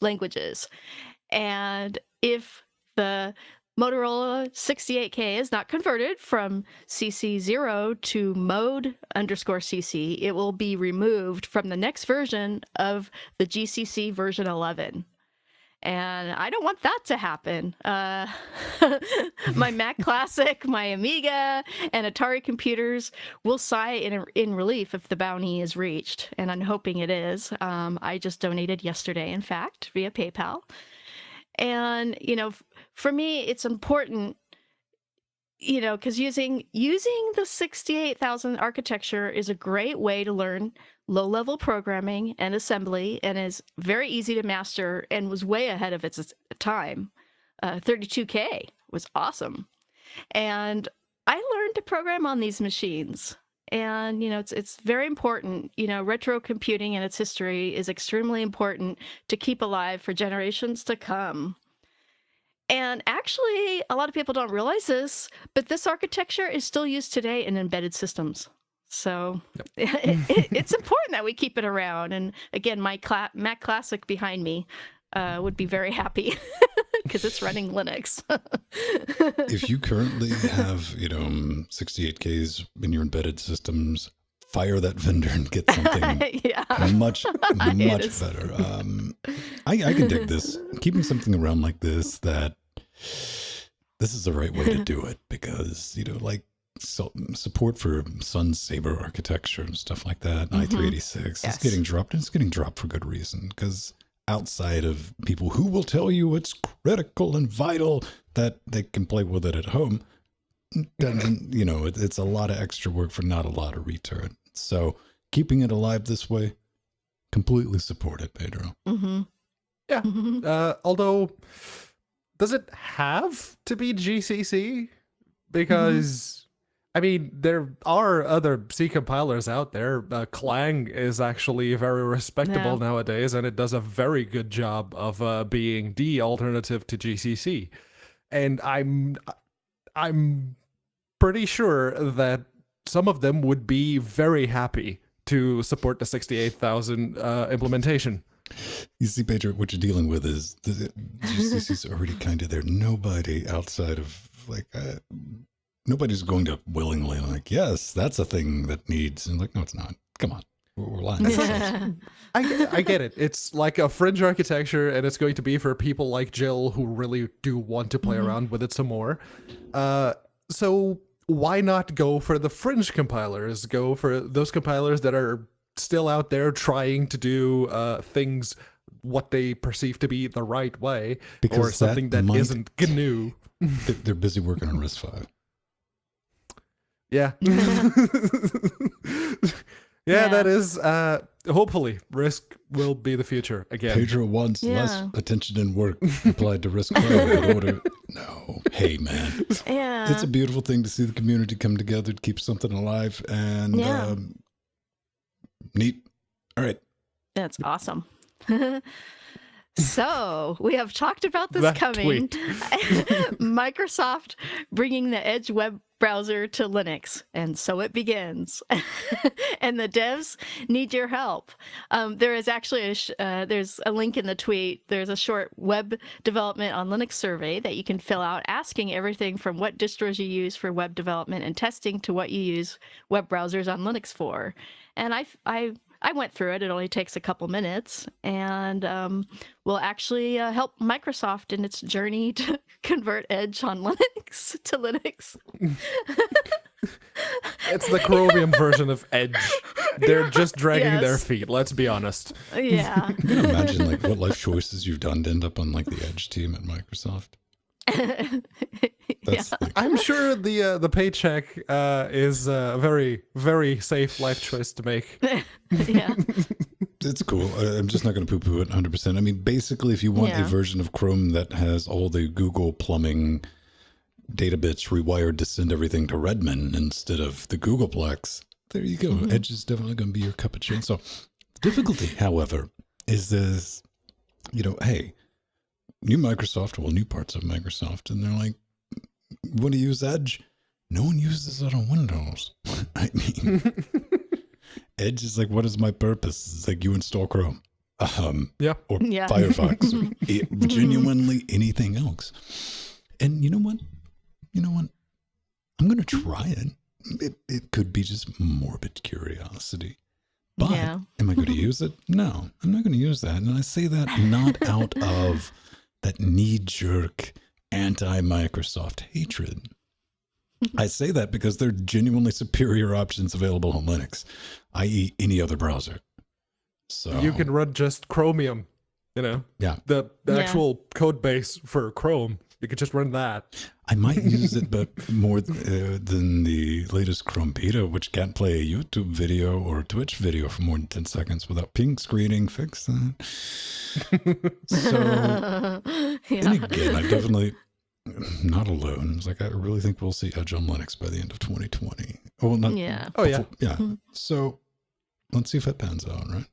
languages. And if the Motorola 68K is not converted from CC0 to mode_CC, it will be removed from the next version of the GCC version 11. And I don't want that to happen. My Mac Classic, my Amiga, and Atari computers will sigh in relief if the bounty is reached, and I'm hoping it is. I just donated yesterday, in fact, via PayPal. And, for me, it's important, because using the 68,000 architecture is a great way to learn low-level programming and assembly, and is very easy to master and was way ahead of its time. 32K was awesome. And I learned to program on these machines. And, it's very important. Retro computing and its history is extremely important to keep alive for generations to come. And actually, a lot of people don't realize but this architecture is still used today in embedded systems. So it's important that we keep it around. And again, my Mac Classic behind me would be very happy because it's running Linux. If you currently have, 68Ks in your embedded systems, fire that vendor and get something much better. I can dig this. Keeping something around like this is the right way to do it because, support for Sun Saber architecture and stuff like that, i386 is getting dropped, and it's getting dropped for good reason because outside of people who will tell you it's critical and vital that they can play with it at home, then, it's a lot of extra work for not a lot of return. So keeping it alive this way, completely support it, Pedro. Mm-hmm. Yeah. Mm-hmm. Although, does it have to be GCC? Because, there are other C compilers out there. Clang is actually very respectable nowadays, and it does a very good job of being the alternative to GCC. And I'm pretty sure that some of them would be very happy to support the 68,000 implementation. You see, Pedro, what you're dealing with is the GCC's already kind of there. Nobody outside of nobody's going to willingly yes, that's a thing that needs, and no, it's not. Come on, we're lying. I get it. It's like a fringe architecture, and it's going to be for people like Jill who really do want to play around with it some more. So why not go for the fringe compilers? Go for those compilers that are still out there trying to do things what they perceive to be the right way, because or something that isn't GNU. They're busy working on RISC-V. Yeah. Yeah, that is, hopefully, RISC will be the future again. Pedro wants less attention and work applied to RISC-V in order. No. Hey, man. Yeah. It's a beautiful thing to see the community come together to keep something alive, and neat. All right. That's awesome. So we have talked about this coming. Microsoft bringing the Edge web browser to Linux, and so it begins. And the devs need your help. There is actually there's a link in the tweet. There's a short web development on Linux survey that you can fill out, asking everything from what distros you use for web development and testing to what you use web browsers on Linux for. And I went through it. It only takes a couple minutes, and will actually help Microsoft in its journey to convert Edge on Linux to Linux. It's the Chromium version of Edge. They're just dragging their feet, let's be honest. Yeah. You can imagine what life choices you've done to end up on the Edge team at Microsoft. That's like, I'm sure the paycheck is a very, very safe life choice to make. Yeah. it's cool. I'm just not going to poo-poo it 100%. I mean, basically, if you want a Yeah. version of Chrome that has all the Google plumbing data bits rewired to send everything to Redmond instead of the Googleplex, there you go. Edge is definitely going to be your cup of chainsaw. Difficulty, however, is this, hey, new parts of Microsoft, and they're like, want to use Edge? No one uses it on Windows. I mean, Edge is like, what is my purpose? It's like, you install Chrome. Yeah. Or Yeah. Firefox. Or genuinely anything else. And you know what? I'm going to try it. It could be just morbid curiosity. But Yeah. am I going to use it? No, I'm not going to use that. And I say that not out of that knee-jerk anti-Microsoft hatred. I say that because there are genuinely superior options available on Linux, i.e. any other browser. So You can run just Chromium, yeah, the Yeah. actual code base for Chrome. You could just run that. I might use it, but more than the latest Chrome beta, which can't play a YouTube video or a Twitch video for more than 10 seconds without ping screening. Fix that. So, and again, I'm definitely not alone. It's like, I really think we'll see Edge on Linux by the end of 2020. Oh, not. Yeah. Oh, yeah. Yeah. So let's see if it pans out, right?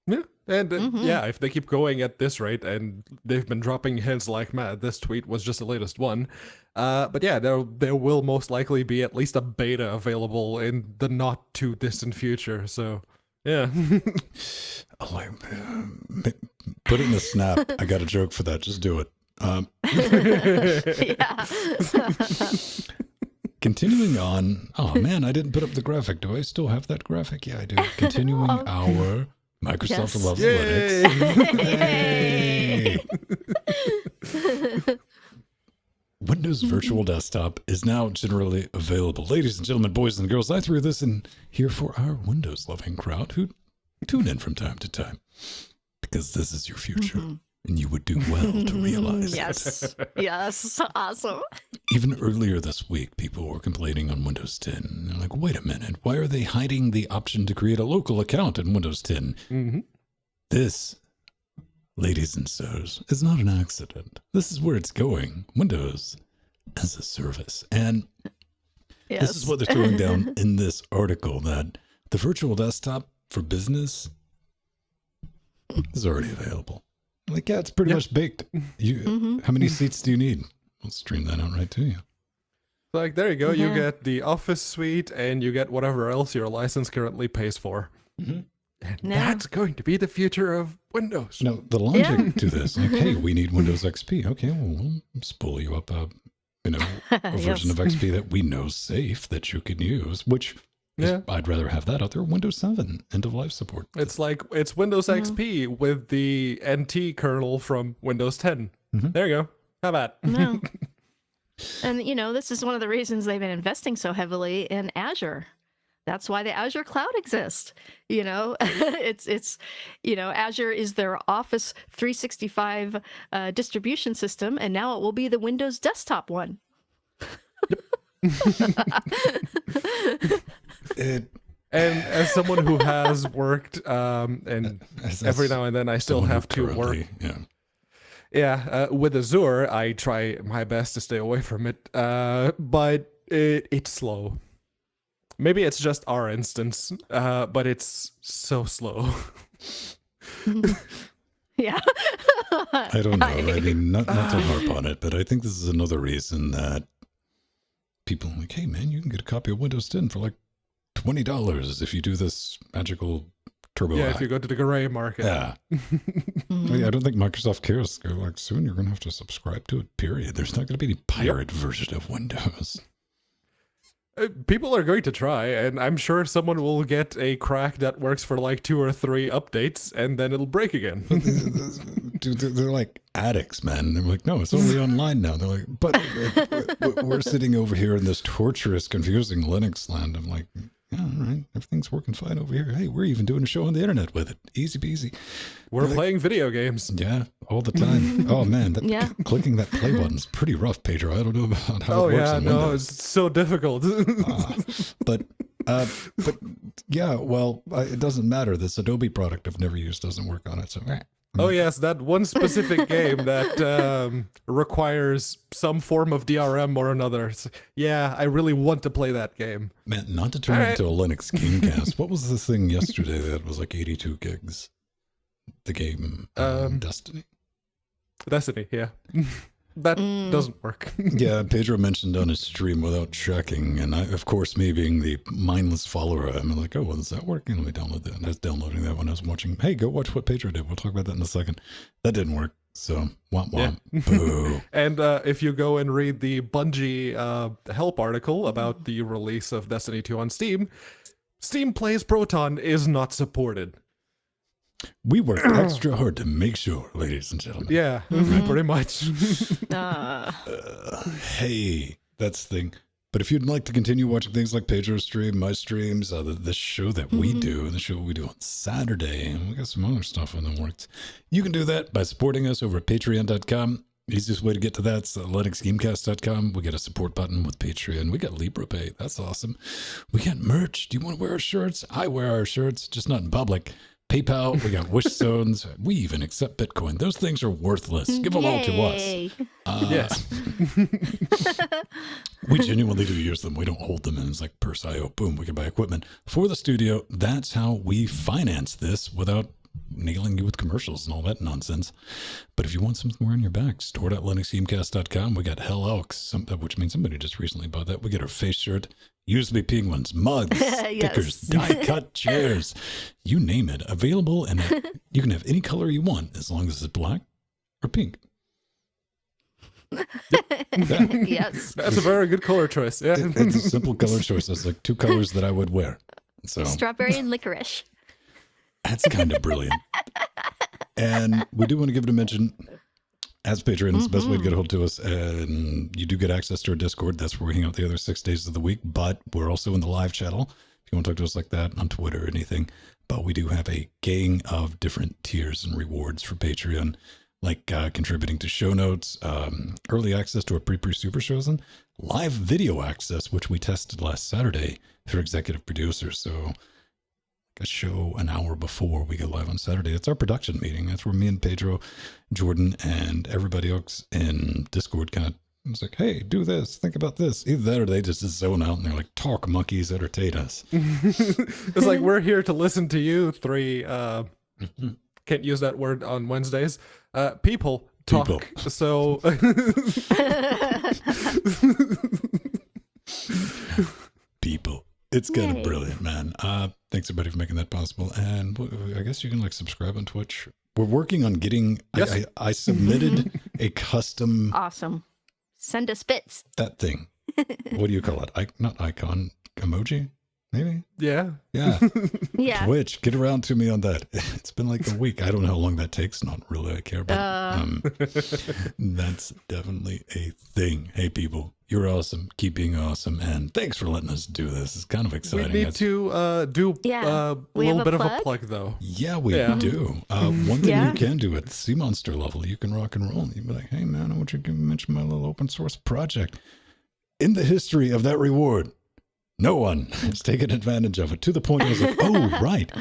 Yeah. And if they keep going at this rate, and they've been dropping hints like mad, this tweet was just the latest one. But yeah, there will most likely be at least a beta available in the not too distant future. So yeah. Put it in a snap. I got a joke for that. Just do it. Yeah. Continuing on. Oh man, I didn't put up the graphic. Do I still have that graphic? Yeah, I do. Continuing our Microsoft Yes. loves Yay! Linux. Yay! Windows Virtual Desktop is now generally available. Ladies and gentlemen, boys and girls, I threw this in here for our Windows-loving crowd who tune in from time to time, because this is your future, and you would do well to realize it. Yes. Yes. Awesome. Even earlier this week, people were complaining on Windows 10. They're like, wait a minute, why are they hiding the option to create a local account in Windows 10? Mm-hmm. This, ladies and sirs, is not an accident. This is where it's going. Windows as a service. And Yes. this is what they're throwing down in this article, that the virtual desktop for business is already available. Like, yeah, it's pretty much baked. How many seats do you need? We'll stream that out right to you. Like, there you go. You Yeah. get the Office suite, and you get whatever else your license currently pays for. And Yeah. that's going to be the future of Windows. Now, the logic to this, like, hey, we need Windows XP. Okay, well, we'll spool you up a version of XP that we know is safe, that you can use, which I'd rather have that out there. Windows 7, end of life support. It's like, it's Windows XP with the NT kernel from Windows 10. There you go. How about? No. And this is one of the reasons they've been investing so heavily in Azure. That's why the Azure cloud exists. It's Azure is their Office 365 distribution system, and now it will be the Windows desktop one. And as someone who has worked, and every now and then I still have to work. With Azure, I try my best to stay away from it, but it's slow. Maybe it's just our instance, but it's so slow. Yeah. I don't know. I mean, not to harp on it, but I think this is another reason that people are like, hey, man, you can get a copy of Windows 10 for like $20 if you do this magical turbo hack. If you go to the gray market. Yeah. I don't think Microsoft cares. They're like, soon you're going to have to subscribe to it, period. There's not going to be any pirate version of Windows. People are going to try, and I'm sure someone will get a crack that works for like 2 or 3 updates, and then it'll break again. Dude, they're like addicts, man. They're like, no, it's only online now. They're like, but we're sitting over here in this torturous, confusing Linux land. I'm like, Yeah, all right, everything's working fine over here. Hey, we're even doing a show on the internet with it. Easy peasy. We're playing video games. Yeah, all the time. Oh man, clicking that play button's pretty rough, Pedro. I don't know about how it works on Windows. It's so difficult. But yeah, well, it doesn't matter. This Adobe product I've never used doesn't work on it. So. Oh yes, that one specific game that requires some form of DRM or another. Yeah, I really want to play that game. Man, not to turn into a Linux Gamecast. What was the thing yesterday that was like 82 gigs? The game Destiny. Destiny, yeah. That doesn't work. Yeah, Pedro mentioned on his stream without checking, and I, of course, me being the mindless follower, I'm like, oh, well, is that working? Let me download that. And I was downloading that when I was watching. Hey, go watch what Pedro did. We'll talk about that in a second. That didn't work, so womp womp. Yeah. Boo. And if you go and read the Bungie help article about the release of Destiny 2 on Steam, Steam Plays Proton is not supported. We work extra hard to make sure, ladies and gentlemen. Yeah, pretty much. Hey, that's the thing. But if you'd like to continue watching things like Pedro's stream, my streams, the show that we do, the show we do on Saturday, and we got some other stuff in the works, you can do that by supporting us over at patreon.com. Easiest way to get to that's linuxgamecast.com. We got a support button with Patreon. We got LibrePay. That's awesome. We got merch. Do you want to wear our shirts? I wear our shirts, just not in public. PayPal, we got Wish Zones, we even accept Bitcoin. Those things are worthless. Give them all to us. Yes. We genuinely do use them. We don't hold them in. It's like purse.io. Boom, we can buy equipment for the studio. That's how we finance this without nailing you with commercials and all that nonsense. But if you want something wearing your back, store.linuxgamecast.com. We got Hell Elks, which means somebody just recently bought that. We get our face shirt, USB penguins, mugs, stickers, die-cut chairs, you name it, available, and you can have any color you want as long as it's black or pink. Yes. That's a very good color choice. Yeah. It's a simple color choice. That's like two colors that I would wear. So strawberry and licorice. That's kind of brilliant. And we do want to give it a mention. As patrons, the best way to get a hold to us, and you do get access to our Discord. That's where we hang out the other 6 days of the week, but we're also in the live channel. If you want to talk to us like that on Twitter or anything, but we do have a gang of different tiers and rewards for Patreon, like contributing to show notes, early access to our pre super shows, and live video access, which we tested last Saturday for executive producers. So a show an hour before we go live on Saturday. It's our production meeting. That's where me and Pedro, Jordan, and everybody else in Discord kind of was like, hey, do this, think about this. Either that or they just zone out and they're like, talk monkeys, entertain us. It's like, we're here to listen to you three, can't use that word on Wednesdays, people talk. So people. It's kind of brilliant, man. Thanks everybody for making that possible. And I guess you can like subscribe on Twitch. We're working on getting, yes. I submitted a custom. Awesome. Send us bits. That thing. What do you call it? Not icon, emoji, maybe? Yeah. Yeah. Yeah. Twitch, get around to me on that. It's been like a week. I don't know how long that takes. Not really, I care. But that's definitely a thing. Hey, people. You're awesome. Keep being awesome. And thanks for letting us do this. It's kind of exciting. We need to do a little bit of a plug, though. Yeah, we do. One thing you can do at the Sea Monster level, you can rock and roll. You can be like, hey, man, I want you to mention my little open source project. In the history of that reward, no one has taken advantage of it to the point where I was like, oh, right.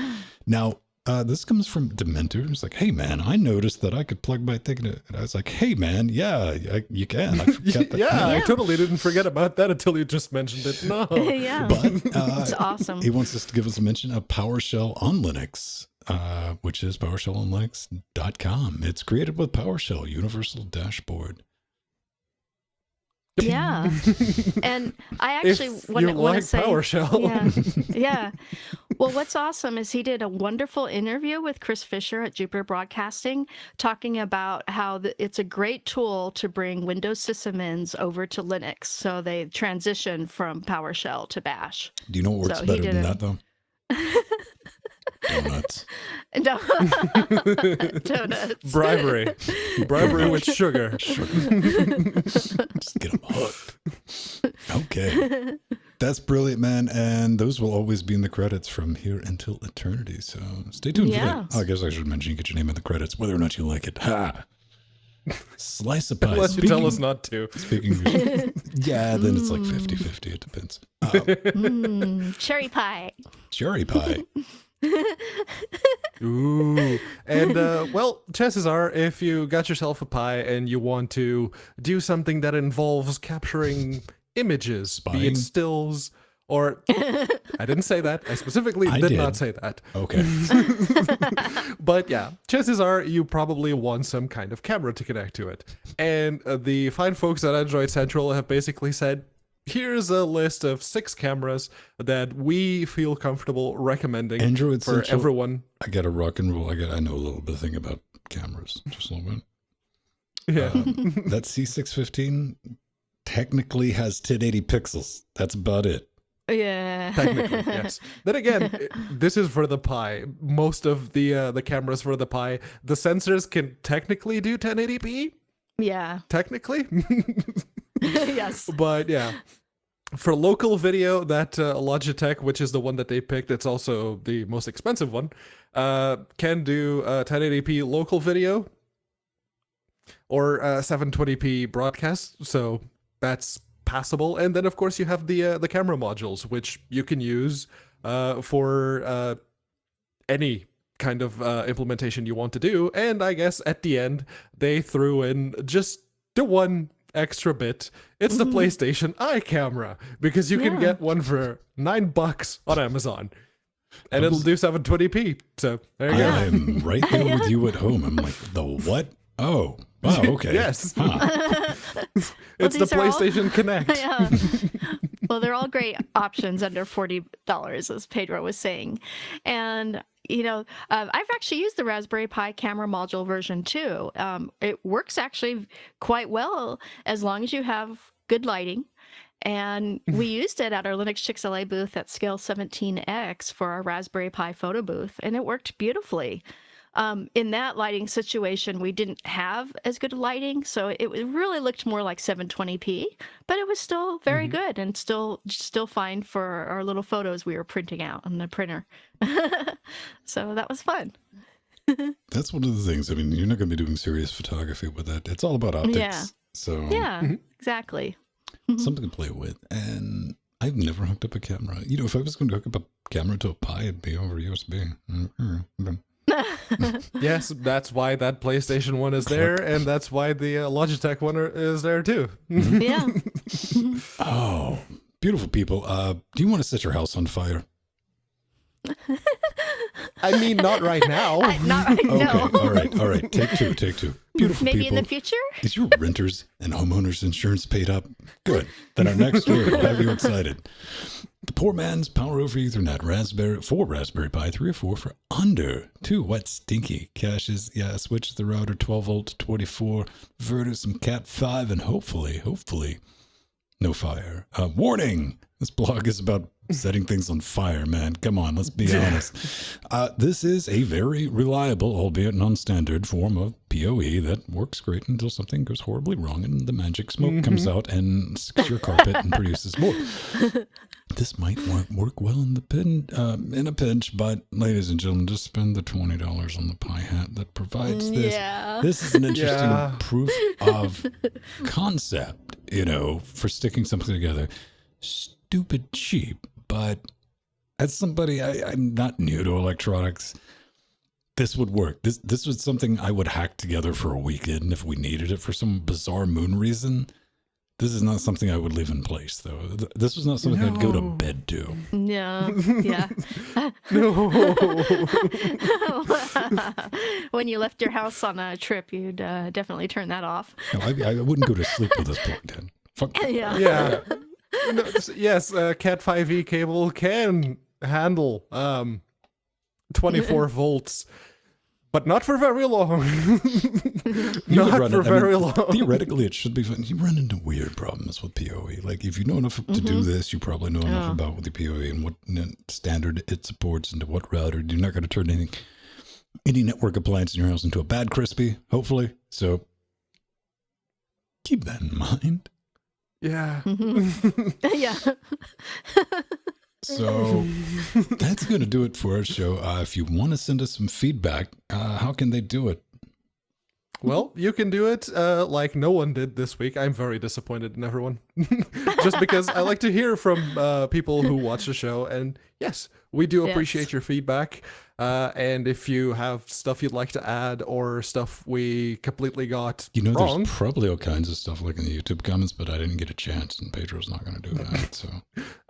Now, this comes from Dementor. It's like, hey, man, I noticed that I could plug my thing in it. And I was like, hey, man, yeah, you can. I forgot that. Yeah, I totally didn't forget about that until you just mentioned it. No. Yeah. But it's awesome. He wants us to give us a mention of PowerShell on Linux, which is PowerShellOnLinux.com. It's created with PowerShell, Universal Dashboard. Yeah. And I actually want to say PowerShell. Yeah. Well, what's awesome is he did a wonderful interview with Chris Fisher at Jupiter Broadcasting, talking about how it's a great tool to bring Windows sysadmins over to Linux. So they transition from PowerShell to Bash. Do you know what works better than that, though? Donuts. Donuts. Bribery with sugar. Just get them hooked. Okay. That's brilliant, man. And those will always be in the credits from here until eternity. So stay tuned for that. Oh, I guess I should mention you get your name in the credits, whether or not you like it. Ha! Slice of pie. Unless you tell us not to. Speaking of, yeah, then it's like 50-50. It depends. Cherry pie. Cherry pie. Ooh. And, well, chances are, if you got yourself a pie and you want to do something that involves capturing images, Spying? be it stills, or... I didn't say that. I specifically did not say that. Okay. But yeah, chances are you probably want some kind of camera to connect to it. And the fine folks at Android Central have basically said, here's a list of 6 cameras that we feel comfortable recommending Android for Central, everyone. I got a rock and roll. I know a little bit thing about cameras, just a little bit. Yeah. That C615 technically has 1080 pixels. That's about it. Yeah. Technically, yes. Then again, this is for the Pi. Most of the cameras for the Pi, the sensors can technically do 1080p. Yeah. Technically. Yes. But yeah. For local video, that Logitech, which is the one that they picked, it's also the most expensive one, can do 1080p local video or 720p broadcast. So that's passable. And then, of course, you have the camera modules, which you can use for any kind of implementation you want to do. And I guess at the end, they threw in just the one extra bit. It's the PlayStation Eye camera, because you can get one for $9 on Amazon. And it'll do 720p. So there you go. I'm right there with you at home. I'm like, the what? Oh, wow, okay. Yes. Huh. It's the PlayStation Connect. Yeah. Well, they're all great options under $40, as Pedro was saying. And, you know, I've actually used the Raspberry Pi camera module version too. It works actually quite well as long as you have good lighting. And we used it at our Linux Chicks LA booth at Scale 17X for our Raspberry Pi photo booth, and it worked beautifully. In that lighting situation, we didn't have as good lighting, so it really looked more like 720p, but it was still very good and still fine for our little photos we were printing out on the printer. So that was fun. That's one of the things. I mean, you're not going to be doing serious photography with that. It's all about optics. Yeah. So Yeah, exactly. something to play with. And I've never hooked up a camera. You know, if I was going to hook up a camera to a Pi, it'd be over USB. Yes, that's why that PlayStation one is there, and that's why the Logitech one is there too. Yeah. Oh, beautiful people. Do you want to set your house on fire? I mean, not right now. Not right now. Okay, all right. Take two. Beautiful Maybe people. in the future? Is your renters and homeowners insurance paid up? Good. Then our next story will have you excited. The poor man's power over Ethernet, Raspberry Pi 3 or 4 for under 2 wet stinky caches. Yeah, switch the router 12 volt to 24, Vertus some Cat 5, and hopefully, no fire. Warning! This blog is about setting things on fire, man. Come on, let's be honest. This is a very reliable, albeit non-standard form of PoE that works great until something goes horribly wrong and the magic smoke comes out and sticks your carpet and produces more. This might work well in in a pinch, but ladies and gentlemen, just spend the $20 on the Pi hat that provides this. Yeah. This is an interesting proof of concept, you know, for sticking something together. Stupid cheap, but as somebody, I'm not new to electronics. This would work. This was something I would hack together for a weekend if we needed it for some bizarre moon reason. This is not something I would leave in place, though. This was not something I'd go to bed to. No. Yeah. No. When you left your house on a trip, you'd definitely turn that off. No, I wouldn't go to sleep with this plugged in. Fuck. Yeah. Yeah. No, yes, Cat 5e cable can handle 24 volts, but not for very long. Not for very long. Theoretically, it should be fun. You run into weird problems with PoE. Like, if you know enough to do this, you probably know enough about what the PoE and what standard it supports and to what router. You're not going to turn any network appliance in your house into a bad crispy, hopefully. So keep that in mind. Yeah. Yeah. So that's going to do it for our show. If you want to send us some feedback, how can they do it? Well, you can do it like no one did this week. I'm very disappointed in everyone. Just because I like to hear from people who watch the show. And yes, we do appreciate Yes. your feedback. And if you have stuff you'd like to add or stuff we completely got wrong. There's probably all kinds of stuff like in the YouTube comments, but I didn't get a chance, and Pedro's not going to do that. So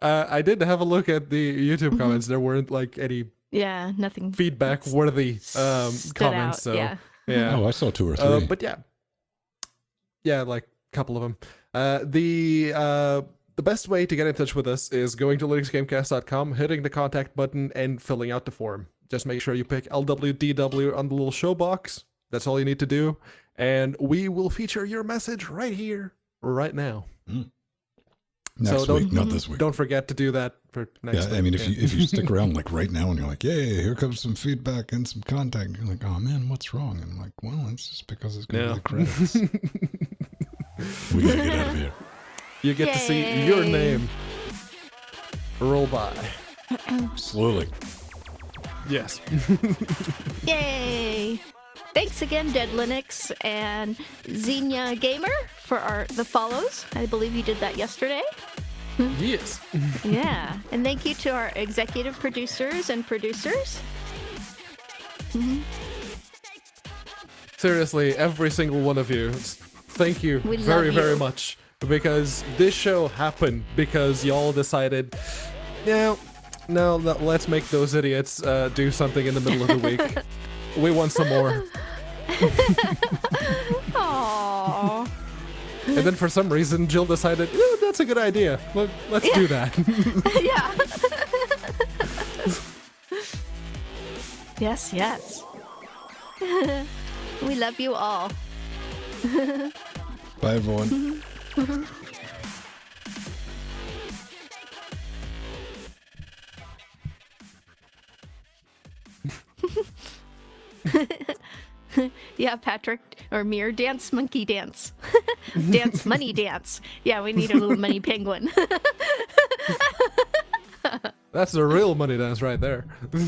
I did have a look at the YouTube comments. There weren't like any Yeah, nothing feedback worthy stood comments. out, So yeah. yeah. oh, I saw 2 or 3. But yeah, like a couple of them. The best way to get in touch with us is going to linuxgamecast.com, hitting the contact button, and filling out the form. Just make sure you pick LWDW on the little show box. That's all you need to do, and we will feature your message right here, right now. Next week, not this week. Don't forget to do that for next week. I mean, if you stick around like right now and you're like, yay, here comes some feedback and some contact, you're like, oh man, what's wrong? And I'm like, well, it's just because it's going to be the credits. We got to get out of here. You get to see your name roll by. Slowly. Yes. Yay! Thanks again, Dead Linux and Xenia Gamer, for the follows. I believe you did that yesterday. Yes. Yeah. And thank you to our executive producers and producers. Seriously, every single one of you, thank you We very, love very you. much. Because this show happened because y'all decided, no, let's make those idiots do something in the middle of the week. We want some more. Aww. And then for some reason, Jill decided, that's a good idea. Let's do that. Yeah. Yes, yes. We love you all. Bye, everyone. Yeah, Patrick or Mir, dance monkey dance. Dance money dance. Yeah, we need a little money penguin. That's the real money dance right there. Are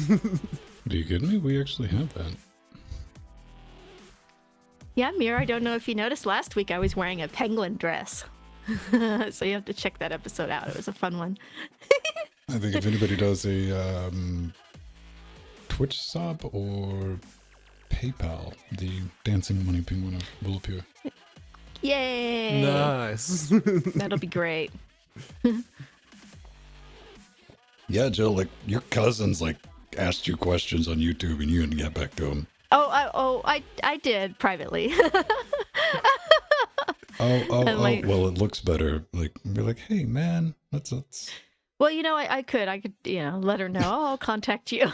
you kidding me? We actually have that. Yeah, Mir, I don't know if you noticed last week I was wearing a penguin dress. So you have to check that episode out. It was a fun one. I think if anybody does a Twitch sub or PayPal, the dancing money penguin will appear. Yay! Nice. That'll be great. Yeah, Jill, like your cousins like asked you questions on YouTube and you didn't get back to them. I did privately. Well, it looks better. Like, be like, hey, man, that's. Well, I could, let her know. Oh, I'll contact you.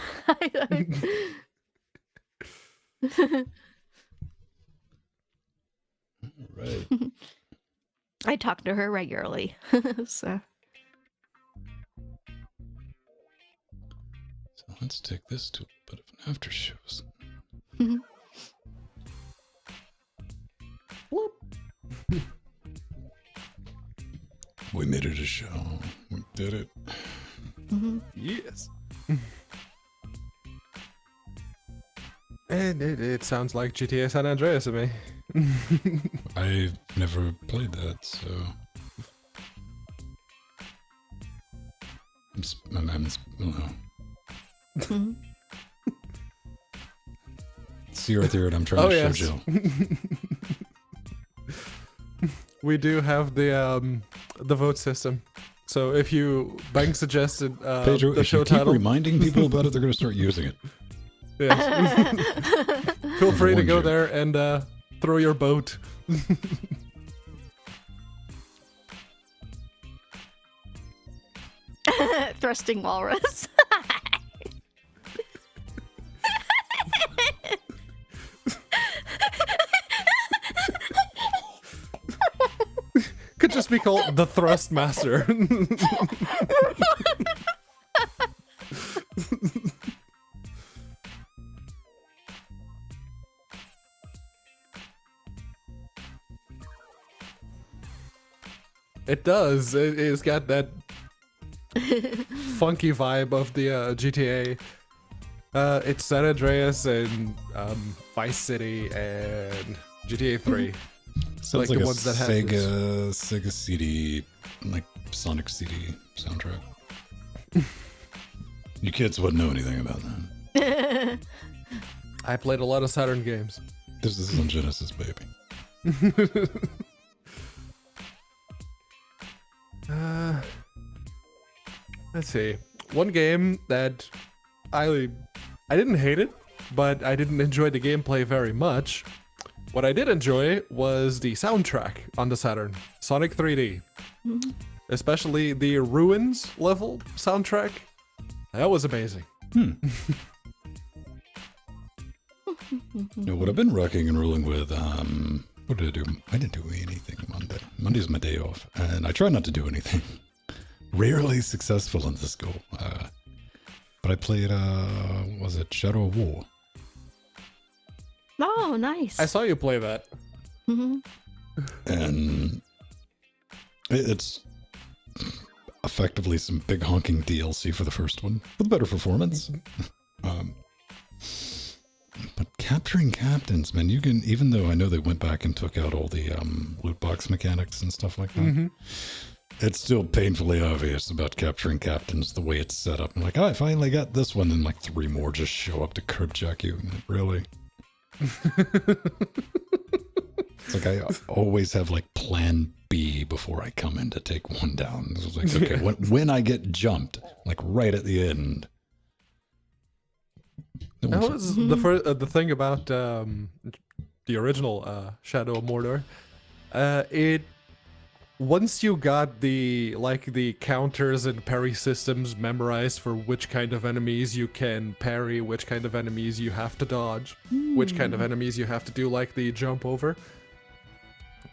Right. I talk to her regularly. So Let's take this to a bit of an after shows. We made it a show. We did it. Yes. And it sounds like GTA San Andreas to me. I've never played that, so. Sierra Theory, I'm trying to show Jill. We do have the vote system. So if you bank suggested Pedro, the if show you keep title, reminding people about it, they're going to start using it. yes. Feel free to go Warned you. there and throw your boat. thrusting walrus. Could just be called the Thrust Master. It does. It's got that funky vibe of the GTA. It's San Andreas and Vice City and GTA 3. Sounds the like a ones that have Sega CD, like Sonic CD soundtrack. You kids wouldn't know anything about that. I played a lot of Saturn games. This is on Genesis, baby. Let's see. One game that I didn't hate it, but I didn't enjoy the gameplay very much. What I did enjoy was the soundtrack on the Saturn, Sonic 3D. Especially the Ruins level soundtrack. That was amazing. What I've been rocking and rolling with, what did I do? I didn't do anything Monday. Monday's my day off, and I try not to do anything. Rarely successful in this goal. But I played, was it Shadow of War? Oh, nice. I saw you play that. And it's effectively some big honking DLC for the first one, with better performance. But capturing captains, man, you can, even though I know they went back and took out all the loot box mechanics and stuff like that, it's still painfully obvious about capturing captains the way it's set up. I'm like, oh, I finally got this one, and like 3 more just show up to curb you. Like, really? It's like I always have like plan B before I come in to take one down. It's like, okay, when I get jumped, like right at the end. That was the thing about the original Shadow of Mordor. Once you got the counters and parry systems memorized for which kind of enemies you can parry, which kind of enemies you have to dodge, which kind of enemies you have to do like the jump over.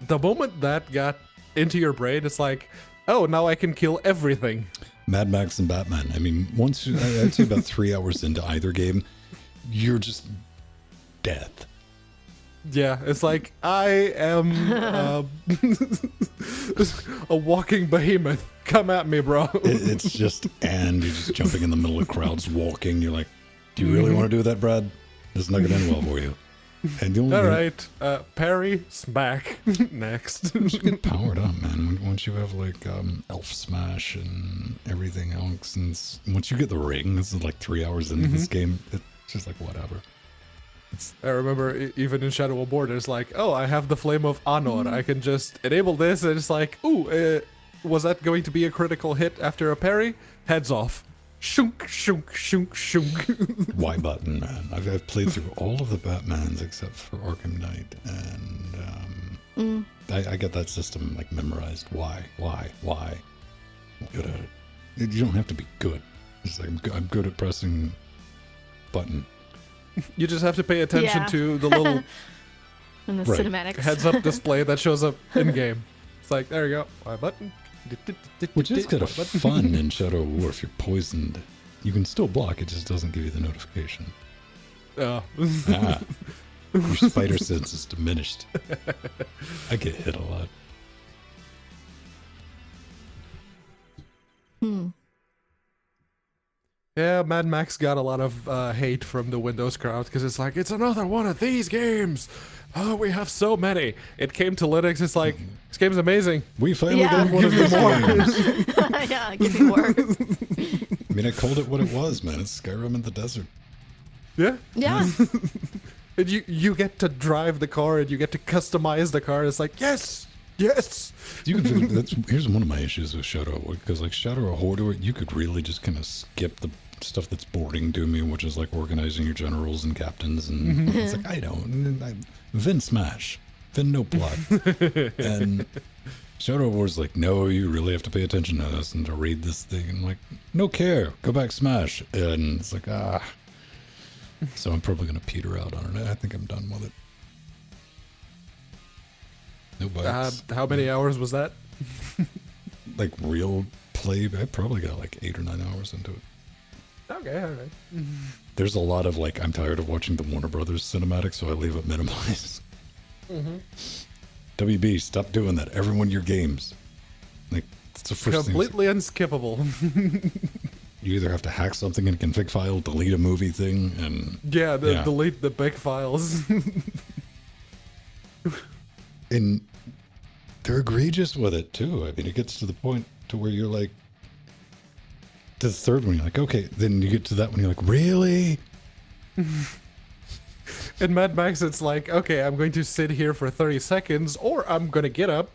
The moment that got into your brain, it's like, oh, now I can kill everything. Mad Max and Batman. I mean, once I'd say about 3 hours into either game, you're just death. Yeah, it's like I am a walking behemoth. Come at me, bro. It's just, and you're just jumping in the middle of crowds, walking. You're like, do you really want to do that, Brad? This is not going to end well for you. And the only all right, parry, smack, next. Just get powered up, man. Once you have like elf smash and everything else, and once you get the ring, this is like 3 hours into this game. It's just like whatever. I remember even in Shadow of Mordor, it's like, oh, I have the Flame of Anor. I can just enable this, and it's like, ooh, was that going to be a critical hit after a parry? Heads off. Shunk, shunk, shunk, shunk. Y button, man. I've played through all of the Batmans except for Arkham Knight, and I get that system like memorized. Why? I'm good at it. You don't have to be good. It's like I'm good at pressing button. You just have to pay attention to the little and the cinematics heads-up display that shows up in game. It's like, there you go, Y button. Which is kind of fun in Shadow of War. If you're poisoned, you can still block. It just doesn't give you the notification. Oh. Your spider sense is diminished. I get hit a lot. Yeah, Mad Max got a lot of hate from the Windows crowd because it's like, it's another one of these games. Oh, we have so many. It came to Linux. It's like, this game's amazing. We finally got one of these games. Yeah, give me more. I mean, I called it what it was, man. It's Skyrim in the desert. Yeah. Yeah. And you get to drive the car and you get to customize the car. It's like, yes. You could. Here's one of my issues with Shadow of War, because like Shadow of War, you could really just kind of skip the stuff that's boring to me, which is like organizing your generals and captains, and it's like Vin smash, Vin no plot, and Shadow of War's like, no, you really have to pay attention to this and to read this thing, and I'm like, no care, go back smash, and it's like so I'm probably gonna peter out on it. I think I'm done with it. No bugs. How many hours was that? Like real play, I probably got like 8 or 9 hours into it. Okay, all right. There's a lot of like, I'm tired of watching the Warner Brothers cinematic, so I leave it minimized. WB, stop doing that. Everyone your games. Like, it's the first Completely unskippable. you either have to hack something in a config file, delete a movie thing, and Yeah, delete the big files. and they're egregious with it too. I mean, it gets to the point to where you're like, to the third one, you're like, okay. Then you get to that one, you're like, really? In Mad Max, it's like, okay, I'm going to sit here for 30 seconds, or I'm going to get up,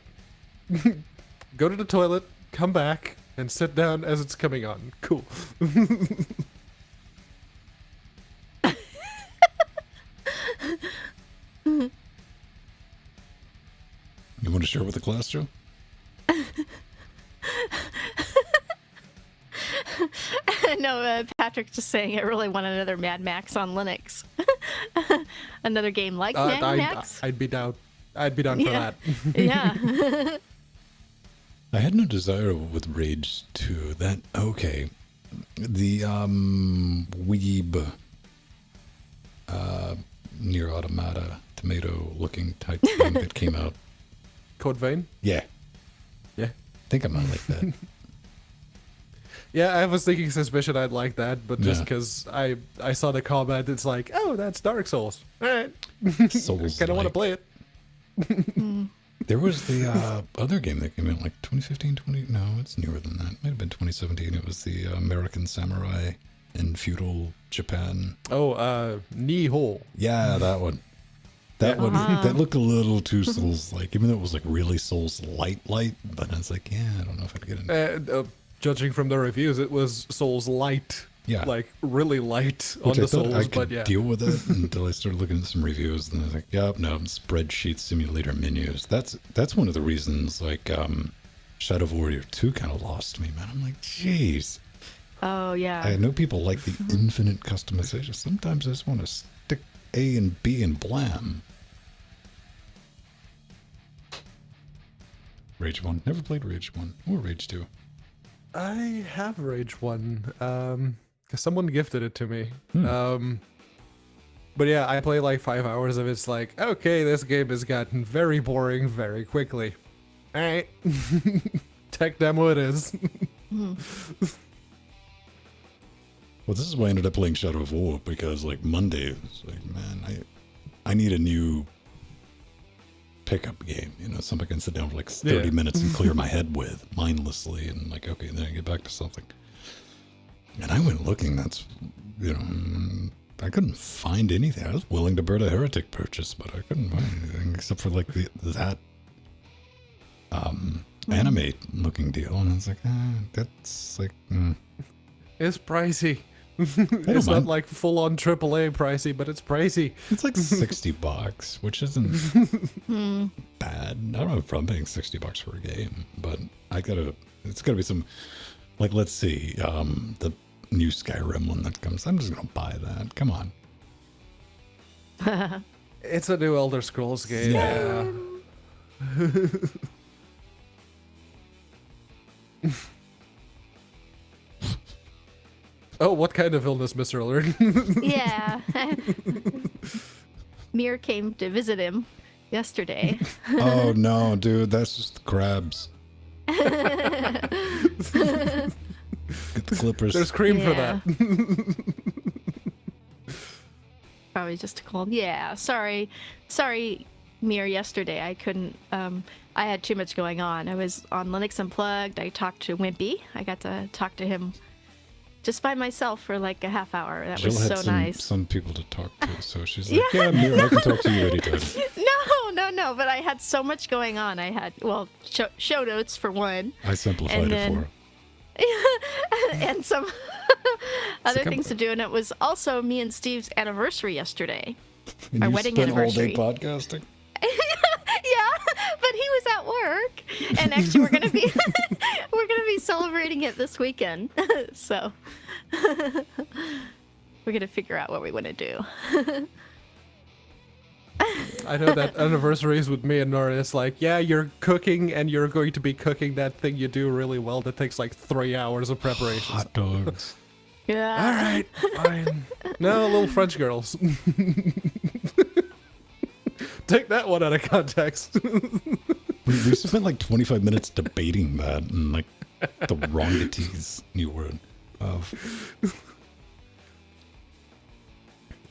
go to the toilet, come back, and sit down as it's coming on. Cool. You want to share with the class, Joe? No, Patrick's just saying I really want another Mad Max on Linux. Another game like Mad Max. I'd be down. I'd be down for that. Yeah. I had no desire with Rage 2. That, okay. The, Weeb, Near Automata, tomato-looking type thing that came out. Code Vein? Yeah. Yeah. I think I might like that. Yeah, I was thinking Suspicion I'd like that, but just Yeah. because I saw the comment, it's like, oh, that's Dark Souls. All right. Souls. Kind of want to play it. There was the other game that came out like 2015, no, it's newer than that. Might have been 2017. It was the American Samurai in feudal Japan. Oh, Nihil. Yeah, that one. That one, that looked a little too Souls-like, even though it was like really Souls-light, but I was like, yeah, I don't know if I'd get into it. Judging from the reviews, it was Souls light. Yeah. Like, really light Which on I the thought I Souls, could but yeah. deal with it until I started looking at some reviews, and I was like, yep, no, spreadsheet simulator menus. That's one of the reasons, like, Shadow of Warrior 2 kind of lost me, man. I'm like, jeez. Oh, yeah. I know people like the infinite customization. Sometimes I just want to stick A and B and blam. Rage 1. Never played Rage 1 or Rage 2. I have Rage 1, because someone gifted it to me. But yeah, I play like 5 hours of it. It's like, okay, this game has gotten very boring very quickly. Alright. Tech demo it is. Well, this is why I ended up playing Shadow of War, because like Monday, it's like, man, I need a new pickup game, you know, something I can sit down for like 30 minutes and clear my head with mindlessly, and like, okay, then I get back to something. And I went looking, that's, you know, I couldn't find anything. I was willing to burn a Heretic purchase, but I couldn't find anything except for like that anime looking deal, and I was like, that's like, It's pricey. It's not mind. like full-on AAA pricey, but it's pricey. It's like $60, which isn't bad. I don't have a problem paying $60 for a game, but it's gotta be some, like, let's see, the new Skyrim one that comes. I'm just gonna buy that. Come on. It's a new Elder Scrolls game. Yeah. Oh, what kind of illness, Mr. Alert? Yeah. Mir came to visit him yesterday. Oh no, dude, that's just the crabs. Get the clippers. There's cream for Yeah. that. Probably just a cold. Yeah, sorry, Mir. Yesterday I couldn't. I had too much going on. I was on Linux Unplugged. I talked to Wimpy. I got to talk to him just by myself for like a half hour. That Jill was had so nice. some people to talk to, so she's like, yeah, Mir, I can talk to you anytime. No. But I had so much going on. I had show notes for one. I simplified it for her. And some other things to do, and it was also me and Steve's anniversary yesterday. And Our you wedding spent anniversary. all day podcasting? Yeah, but he was at work, and actually we're gonna be celebrating it this weekend. So we're gonna figure out what we want to do. I know that anniversaries with me and Nora, it's like, yeah, you're cooking and you're going to be cooking that thing you do really well that takes like 3 hours of preparation. Hot dogs. Yeah. All right, fine. No, little French girls. Take that one out of context. We spent like 25 minutes debating that and like the wrongities you were of.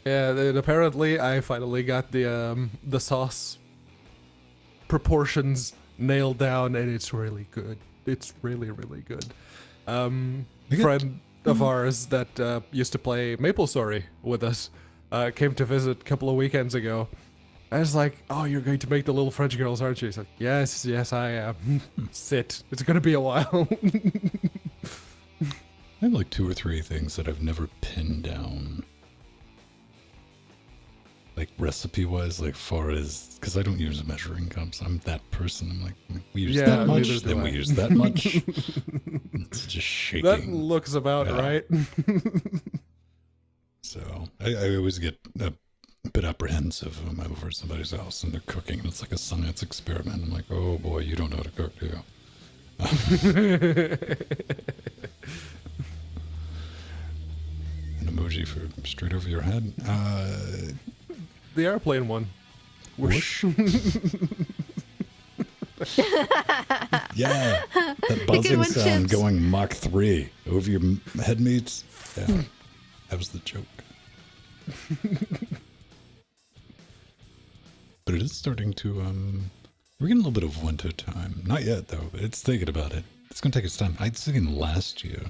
Yeah, and apparently I finally got the sauce proportions nailed down, and it's really good. It's really, really good. Friend of ours that used to play MapleStory with us came to visit a couple of weekends ago. I was like, "Oh, you're going to make the little French girls, aren't you?" He's like, "Yes, I am." Sit. It's gonna be a while. I have like 2 or 3 things that I've never pinned down. Like recipe-wise, like far as, because I don't use measuring cups. I'm that person. I'm like, we use that much, then we use that much. It's just shaking. That looks about right. So I always get a bit apprehensive when I'm over at somebody's house and they're cooking, and it's like a science experiment. I'm like, oh boy, you don't know how to cook, do you? An emoji for straight over your head. The airplane one. Whoosh. Yeah, that buzzing sound going Mach 3 over your head meets. Yeah, that was the joke. But it is starting to, we're getting a little bit of winter time. Not yet, though, but it's thinking about it. It's going to take its time. I was thinking last year.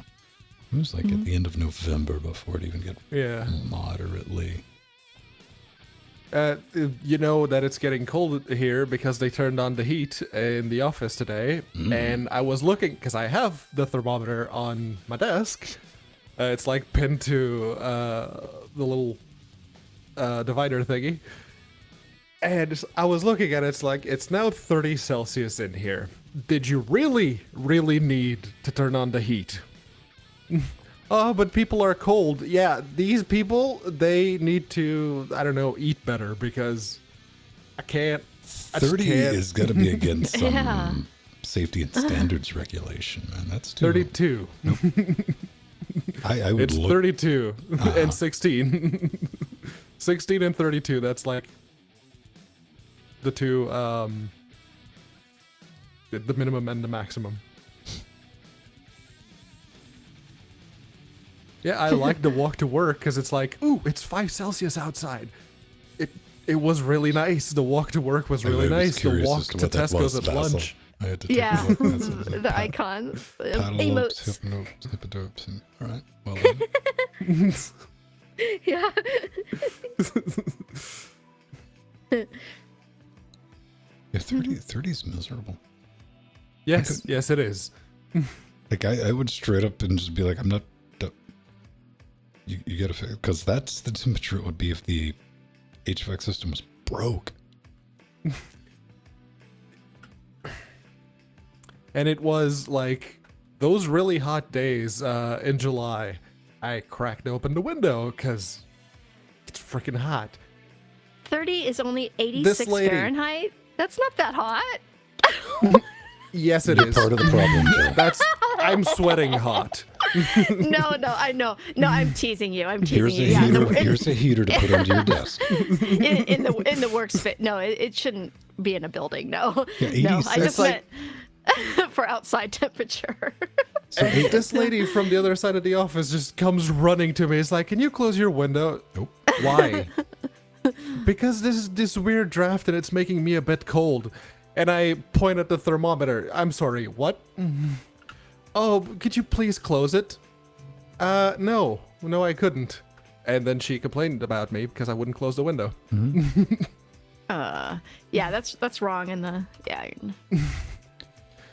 It was like at the end of November before it even got moderately. You know that it's getting cold here because they turned on the heat in the office today. And I was looking, because I have the thermometer on my desk. It's like pinned to the little divider thingy. And I was looking at it, it's like, it's now 30 Celsius in here. Did you really, really need to turn on the heat? Oh, but people are cold. Yeah, these people, they need to, I don't know, eat better because I can't. 30 is going to be against some safety and standards regulation, man. That's too... 32. Nope. I would it's look... 32 and 16. 16 and 32, that's like the two, the minimum and the maximum. Yeah, I like the walk to work because it's like, ooh, it's 5 Celsius outside. It was really nice. The walk to work was really nice. The walk to Tesco's at lunch. I had to take a look. The icon. Emotes. Hippodopes. All right, well done. Yeah. Yeah, 30 is miserable. Yes, yes, it is. Like, I would straight up and just be like, I'm not... You gotta fix, because that's the temperature it would be if the HVAC system was broke. And it was like those really hot days in July. I cracked open the window because it's freaking hot. 30 is only 86 Fahrenheit? That's not that hot. Yes, it You're is. part of the problem, Joe. I'm sweating hot. No, I know. No, I'm teasing you. I'm teasing you. Here's a heater to put under your desk. in the workspace. No, it shouldn't be in a building. No, Yeah, no. I just meant for outside temperature. So this lady from the other side of the office just comes running to me. It's like, "Can you close your window?" Nope. Why? Because this is this weird draft and it's making me a bit cold. And I point at the thermometer. I'm sorry, what? Oh, could you please close it? No, I couldn't. And then she complained about me because I wouldn't close the window. Yeah, that's wrong in the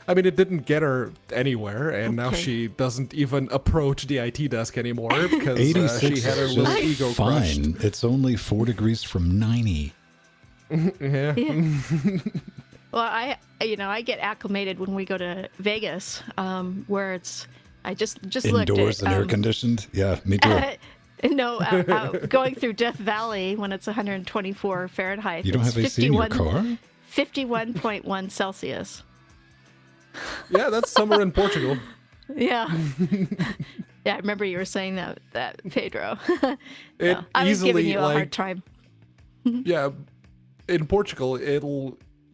I mean, it didn't get her anywhere, and now she doesn't even approach the IT desk anymore because she had her little ego crushed. Fine. It's only 4 degrees from 90. Yeah. Well, I get acclimated when we go to Vegas, where it's I just looked at Indoors and air conditioned. Yeah, me too. No, going through Death Valley when it's 124 Fahrenheit. You don't have AC in your car? 51.1 Celsius. Yeah, that's summer in Portugal. Yeah. Yeah, I remember you were saying that Pedro. It I was easily, giving you a hard time. Yeah, in Portugal,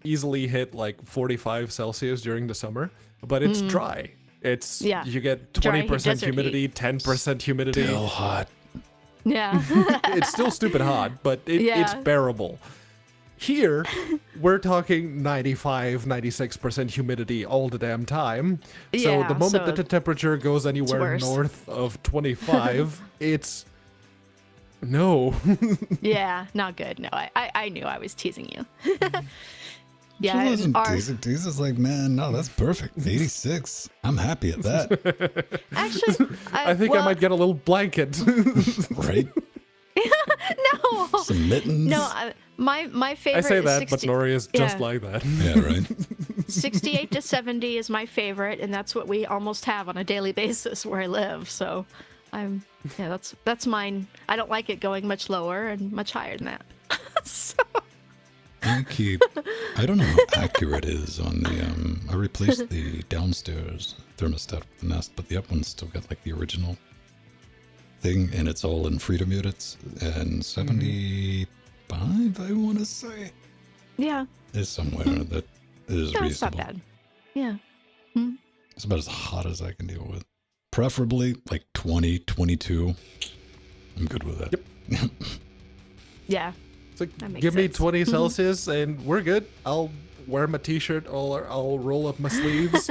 easily hit like 45 Celsius during the summer, but it's dry. It's you get 20% humidity, 10% humidity. Still hot. Yeah. It's still stupid hot, but it's bearable. Here, we're talking 95, 96% humidity all the damn time. So the moment that the temperature goes anywhere north of 25, it's... No. Yeah, not good. No, I knew I was teasing you. Yeah, she wasn't teasing. Teaser's like, man, no, that's perfect. 86. I'm happy at that. Actually, I think I might get a little blanket. Right? No. Some mittens. No, my favorite. I say that, is but Nori is just like that. Yeah, right. 68 to 70 is my favorite, and that's what we almost have on a daily basis where I live. So, that's mine. I don't like it going much lower and much higher than that. So. I don't know how accurate it is on the, I replaced the downstairs thermostat with the Nest, but the up one's still got like the original thing, and it's all in freedom units, and 75, I want to say. Yeah. Is somewhere that is reasonable. That's not bad. Yeah. It's about as hot as I can deal with. Preferably like 20, 22. I'm good with that. Yep. Yeah. It's like, give me 20 Celsius and we're good. I'll wear my t-shirt, I'll roll up my sleeves.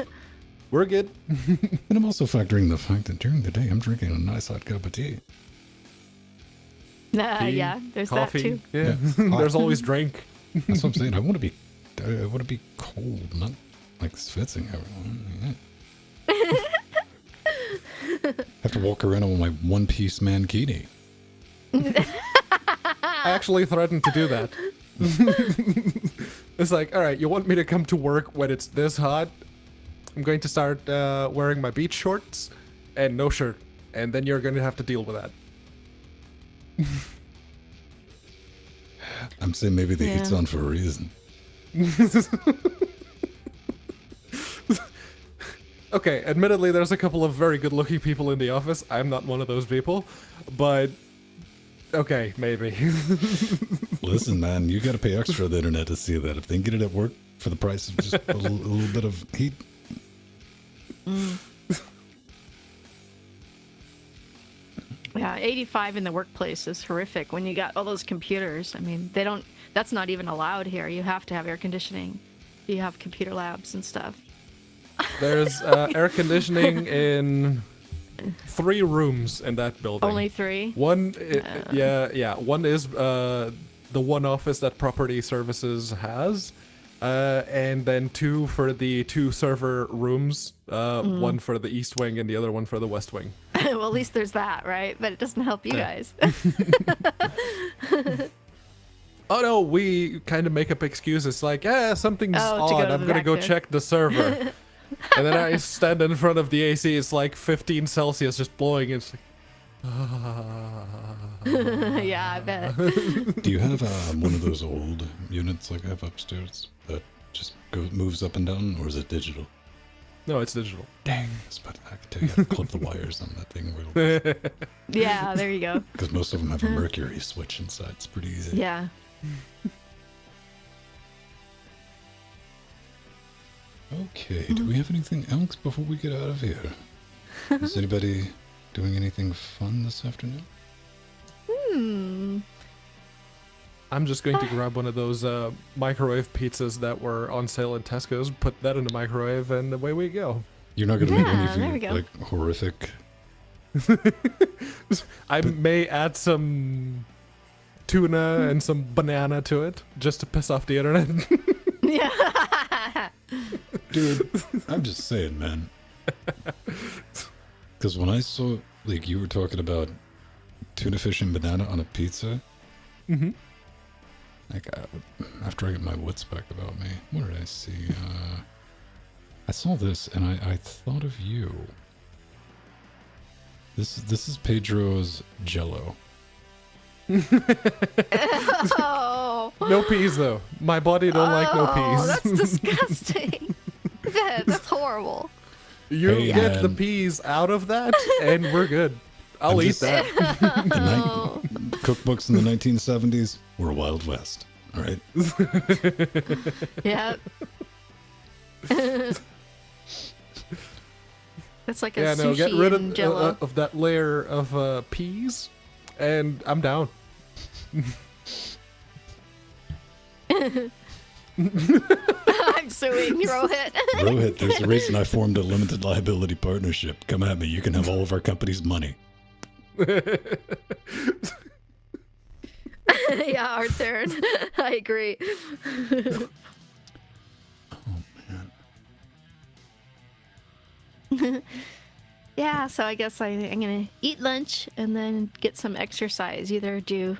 We're good. And I'm also factoring the fact that during the day I'm drinking a nice hot cup of tea. Yeah, there's coffee, that too. Yeah. There's always drink. That's what I'm saying. I want to be cold, not like schwitzing everyone. Have to walk around with my one-piece mankini. I actually threatened to do that. It's like, all right, you want me to come to work when it's this hot? I'm going to start wearing my beach shorts and no shirt, and then you're going to have to deal with that. I'm saying maybe the heat's on for a reason. Okay, admittedly, there's a couple of very good-looking people in the office. I'm not one of those people, but okay, maybe. Listen, man, you got to pay extra on the internet to see that. If they can get it at work for the price of just a little bit of heat. Yeah, 85 in the workplace is horrific when you got all those computers. I mean, that's not even allowed here. You have to have air conditioning. You have computer labs and stuff. There's air conditioning in 3 rooms in that building. Only 3? One, yeah. One is the one office that Property Services has, and then 2 for the 2 server rooms. One for the East Wing and the other one for the West Wing. Well, at least there's that, right? But it doesn't help you guys. Oh no, we kind of make up excuses like, something's odd. I'm gonna go check the server. And then I stand in front of the AC. It's like 15 Celsius, just blowing. It's like, yeah, I bet. Do you have one of those old units like I have upstairs that just moves up and down, or is it digital? No, it's digital. Dang, I can tell you how to clip the wires on that thing. Yeah, there you go. Because most of them have a mercury switch inside. It's pretty easy. Yeah. Okay, do we have anything else before we get out of here? Is anybody doing anything fun this afternoon? I'm just going to grab one of those microwave pizzas that were on sale at Tesco's, put that in the microwave, and away we go. You're not going to make there we anything go. like horrific? I may add some tuna and some banana to it, just to piss off the internet. Yeah. Dude, I'm just saying, man. Because when I saw, like, you were talking about tuna fish and banana on a pizza, like, after I get my wits back about me, what did I see? I saw this, and I thought of you. This is Pedro's Jello. Oh. No peas, though. My body don't like no peas. That's disgusting. That's horrible. You get the peas out of that, and we're good. I'll eat that. Cookbooks in the 1970s were Wild West. All right. Yeah. That's like a Yeah, no, sushi get rid in Jello. of that layer of peas, and I'm down. I'm suing Rohit. Rohit, there's a reason I formed a limited liability partnership. Come at me. You can have all of our company's money. Yeah, our turn. I agree. Oh, man. Yeah, so I guess I'm gonna eat lunch and then get some exercise. Either do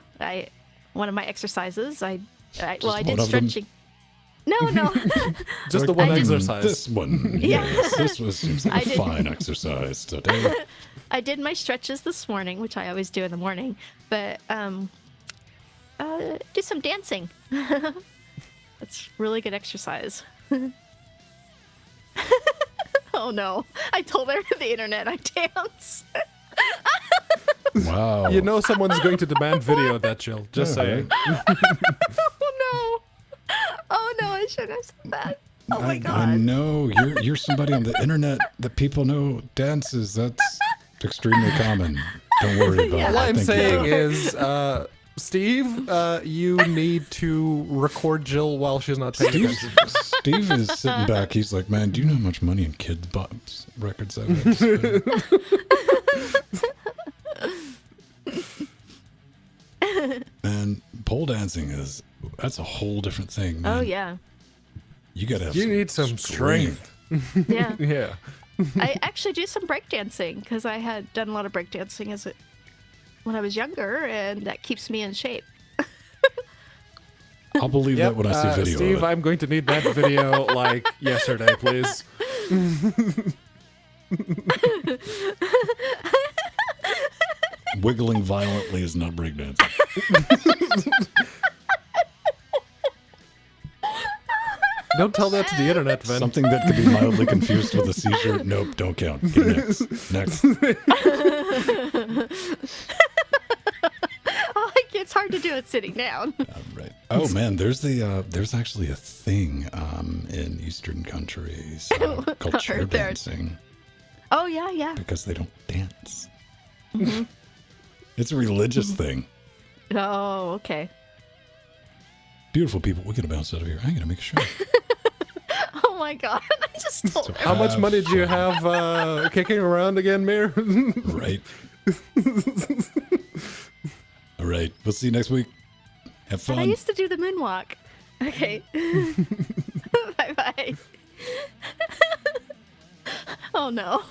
one of my exercises. I did one of them? stretching. No. Just the one I did- exercise. This one. Yeah. Yes, this was seems like I a did- fine exercise today. I did my stretches this morning, which I always do in the morning, but do some dancing. That's really good exercise. Oh no! I told the internet I dance. Wow. You know someone's going to demand video of that, Jill. Just Yeah, saying. Oh no! Oh no! I shouldn't have said that. Oh my I god! know you're somebody on the internet that people know dances. That's extremely common. Don't worry about Yeah. it. All I I'm think saying you're- is, Steve, you need to record Jill while she's not paying attention. Steve is sitting back. He's like, man, do you know how much money in kids' box records I've had to spend? Man, pole dancing that's a whole different thing, man. Oh yeah, You gotta have You need some strength. yeah. Yeah. I actually do some breakdancing because I had done a lot of breakdancing when I was younger, and that keeps me in shape. I'll believe that when I see video Steve, of it. I'm going to need that video like yesterday, please. Wiggling violently is not breakdancing. Don't tell that to the internet, Vin. Something that could be mildly confused with a seizure. Nope, don't count. Get next. Next. Oh, it's hard to do it sitting down. Right. Oh man, there's actually a thing in Eastern countries called chair Heard there. dancing Oh yeah. because they don't dance. It's a religious thing. Oh, okay. Beautiful people, we're gonna bounce out of here. I'm gonna make a show. Oh my god! I just told her. How much money do you have kicking around again, Mir? Right. All right. We'll see you next week. Have But I fun. used to do the moonwalk. Okay. Bye bye. Oh no.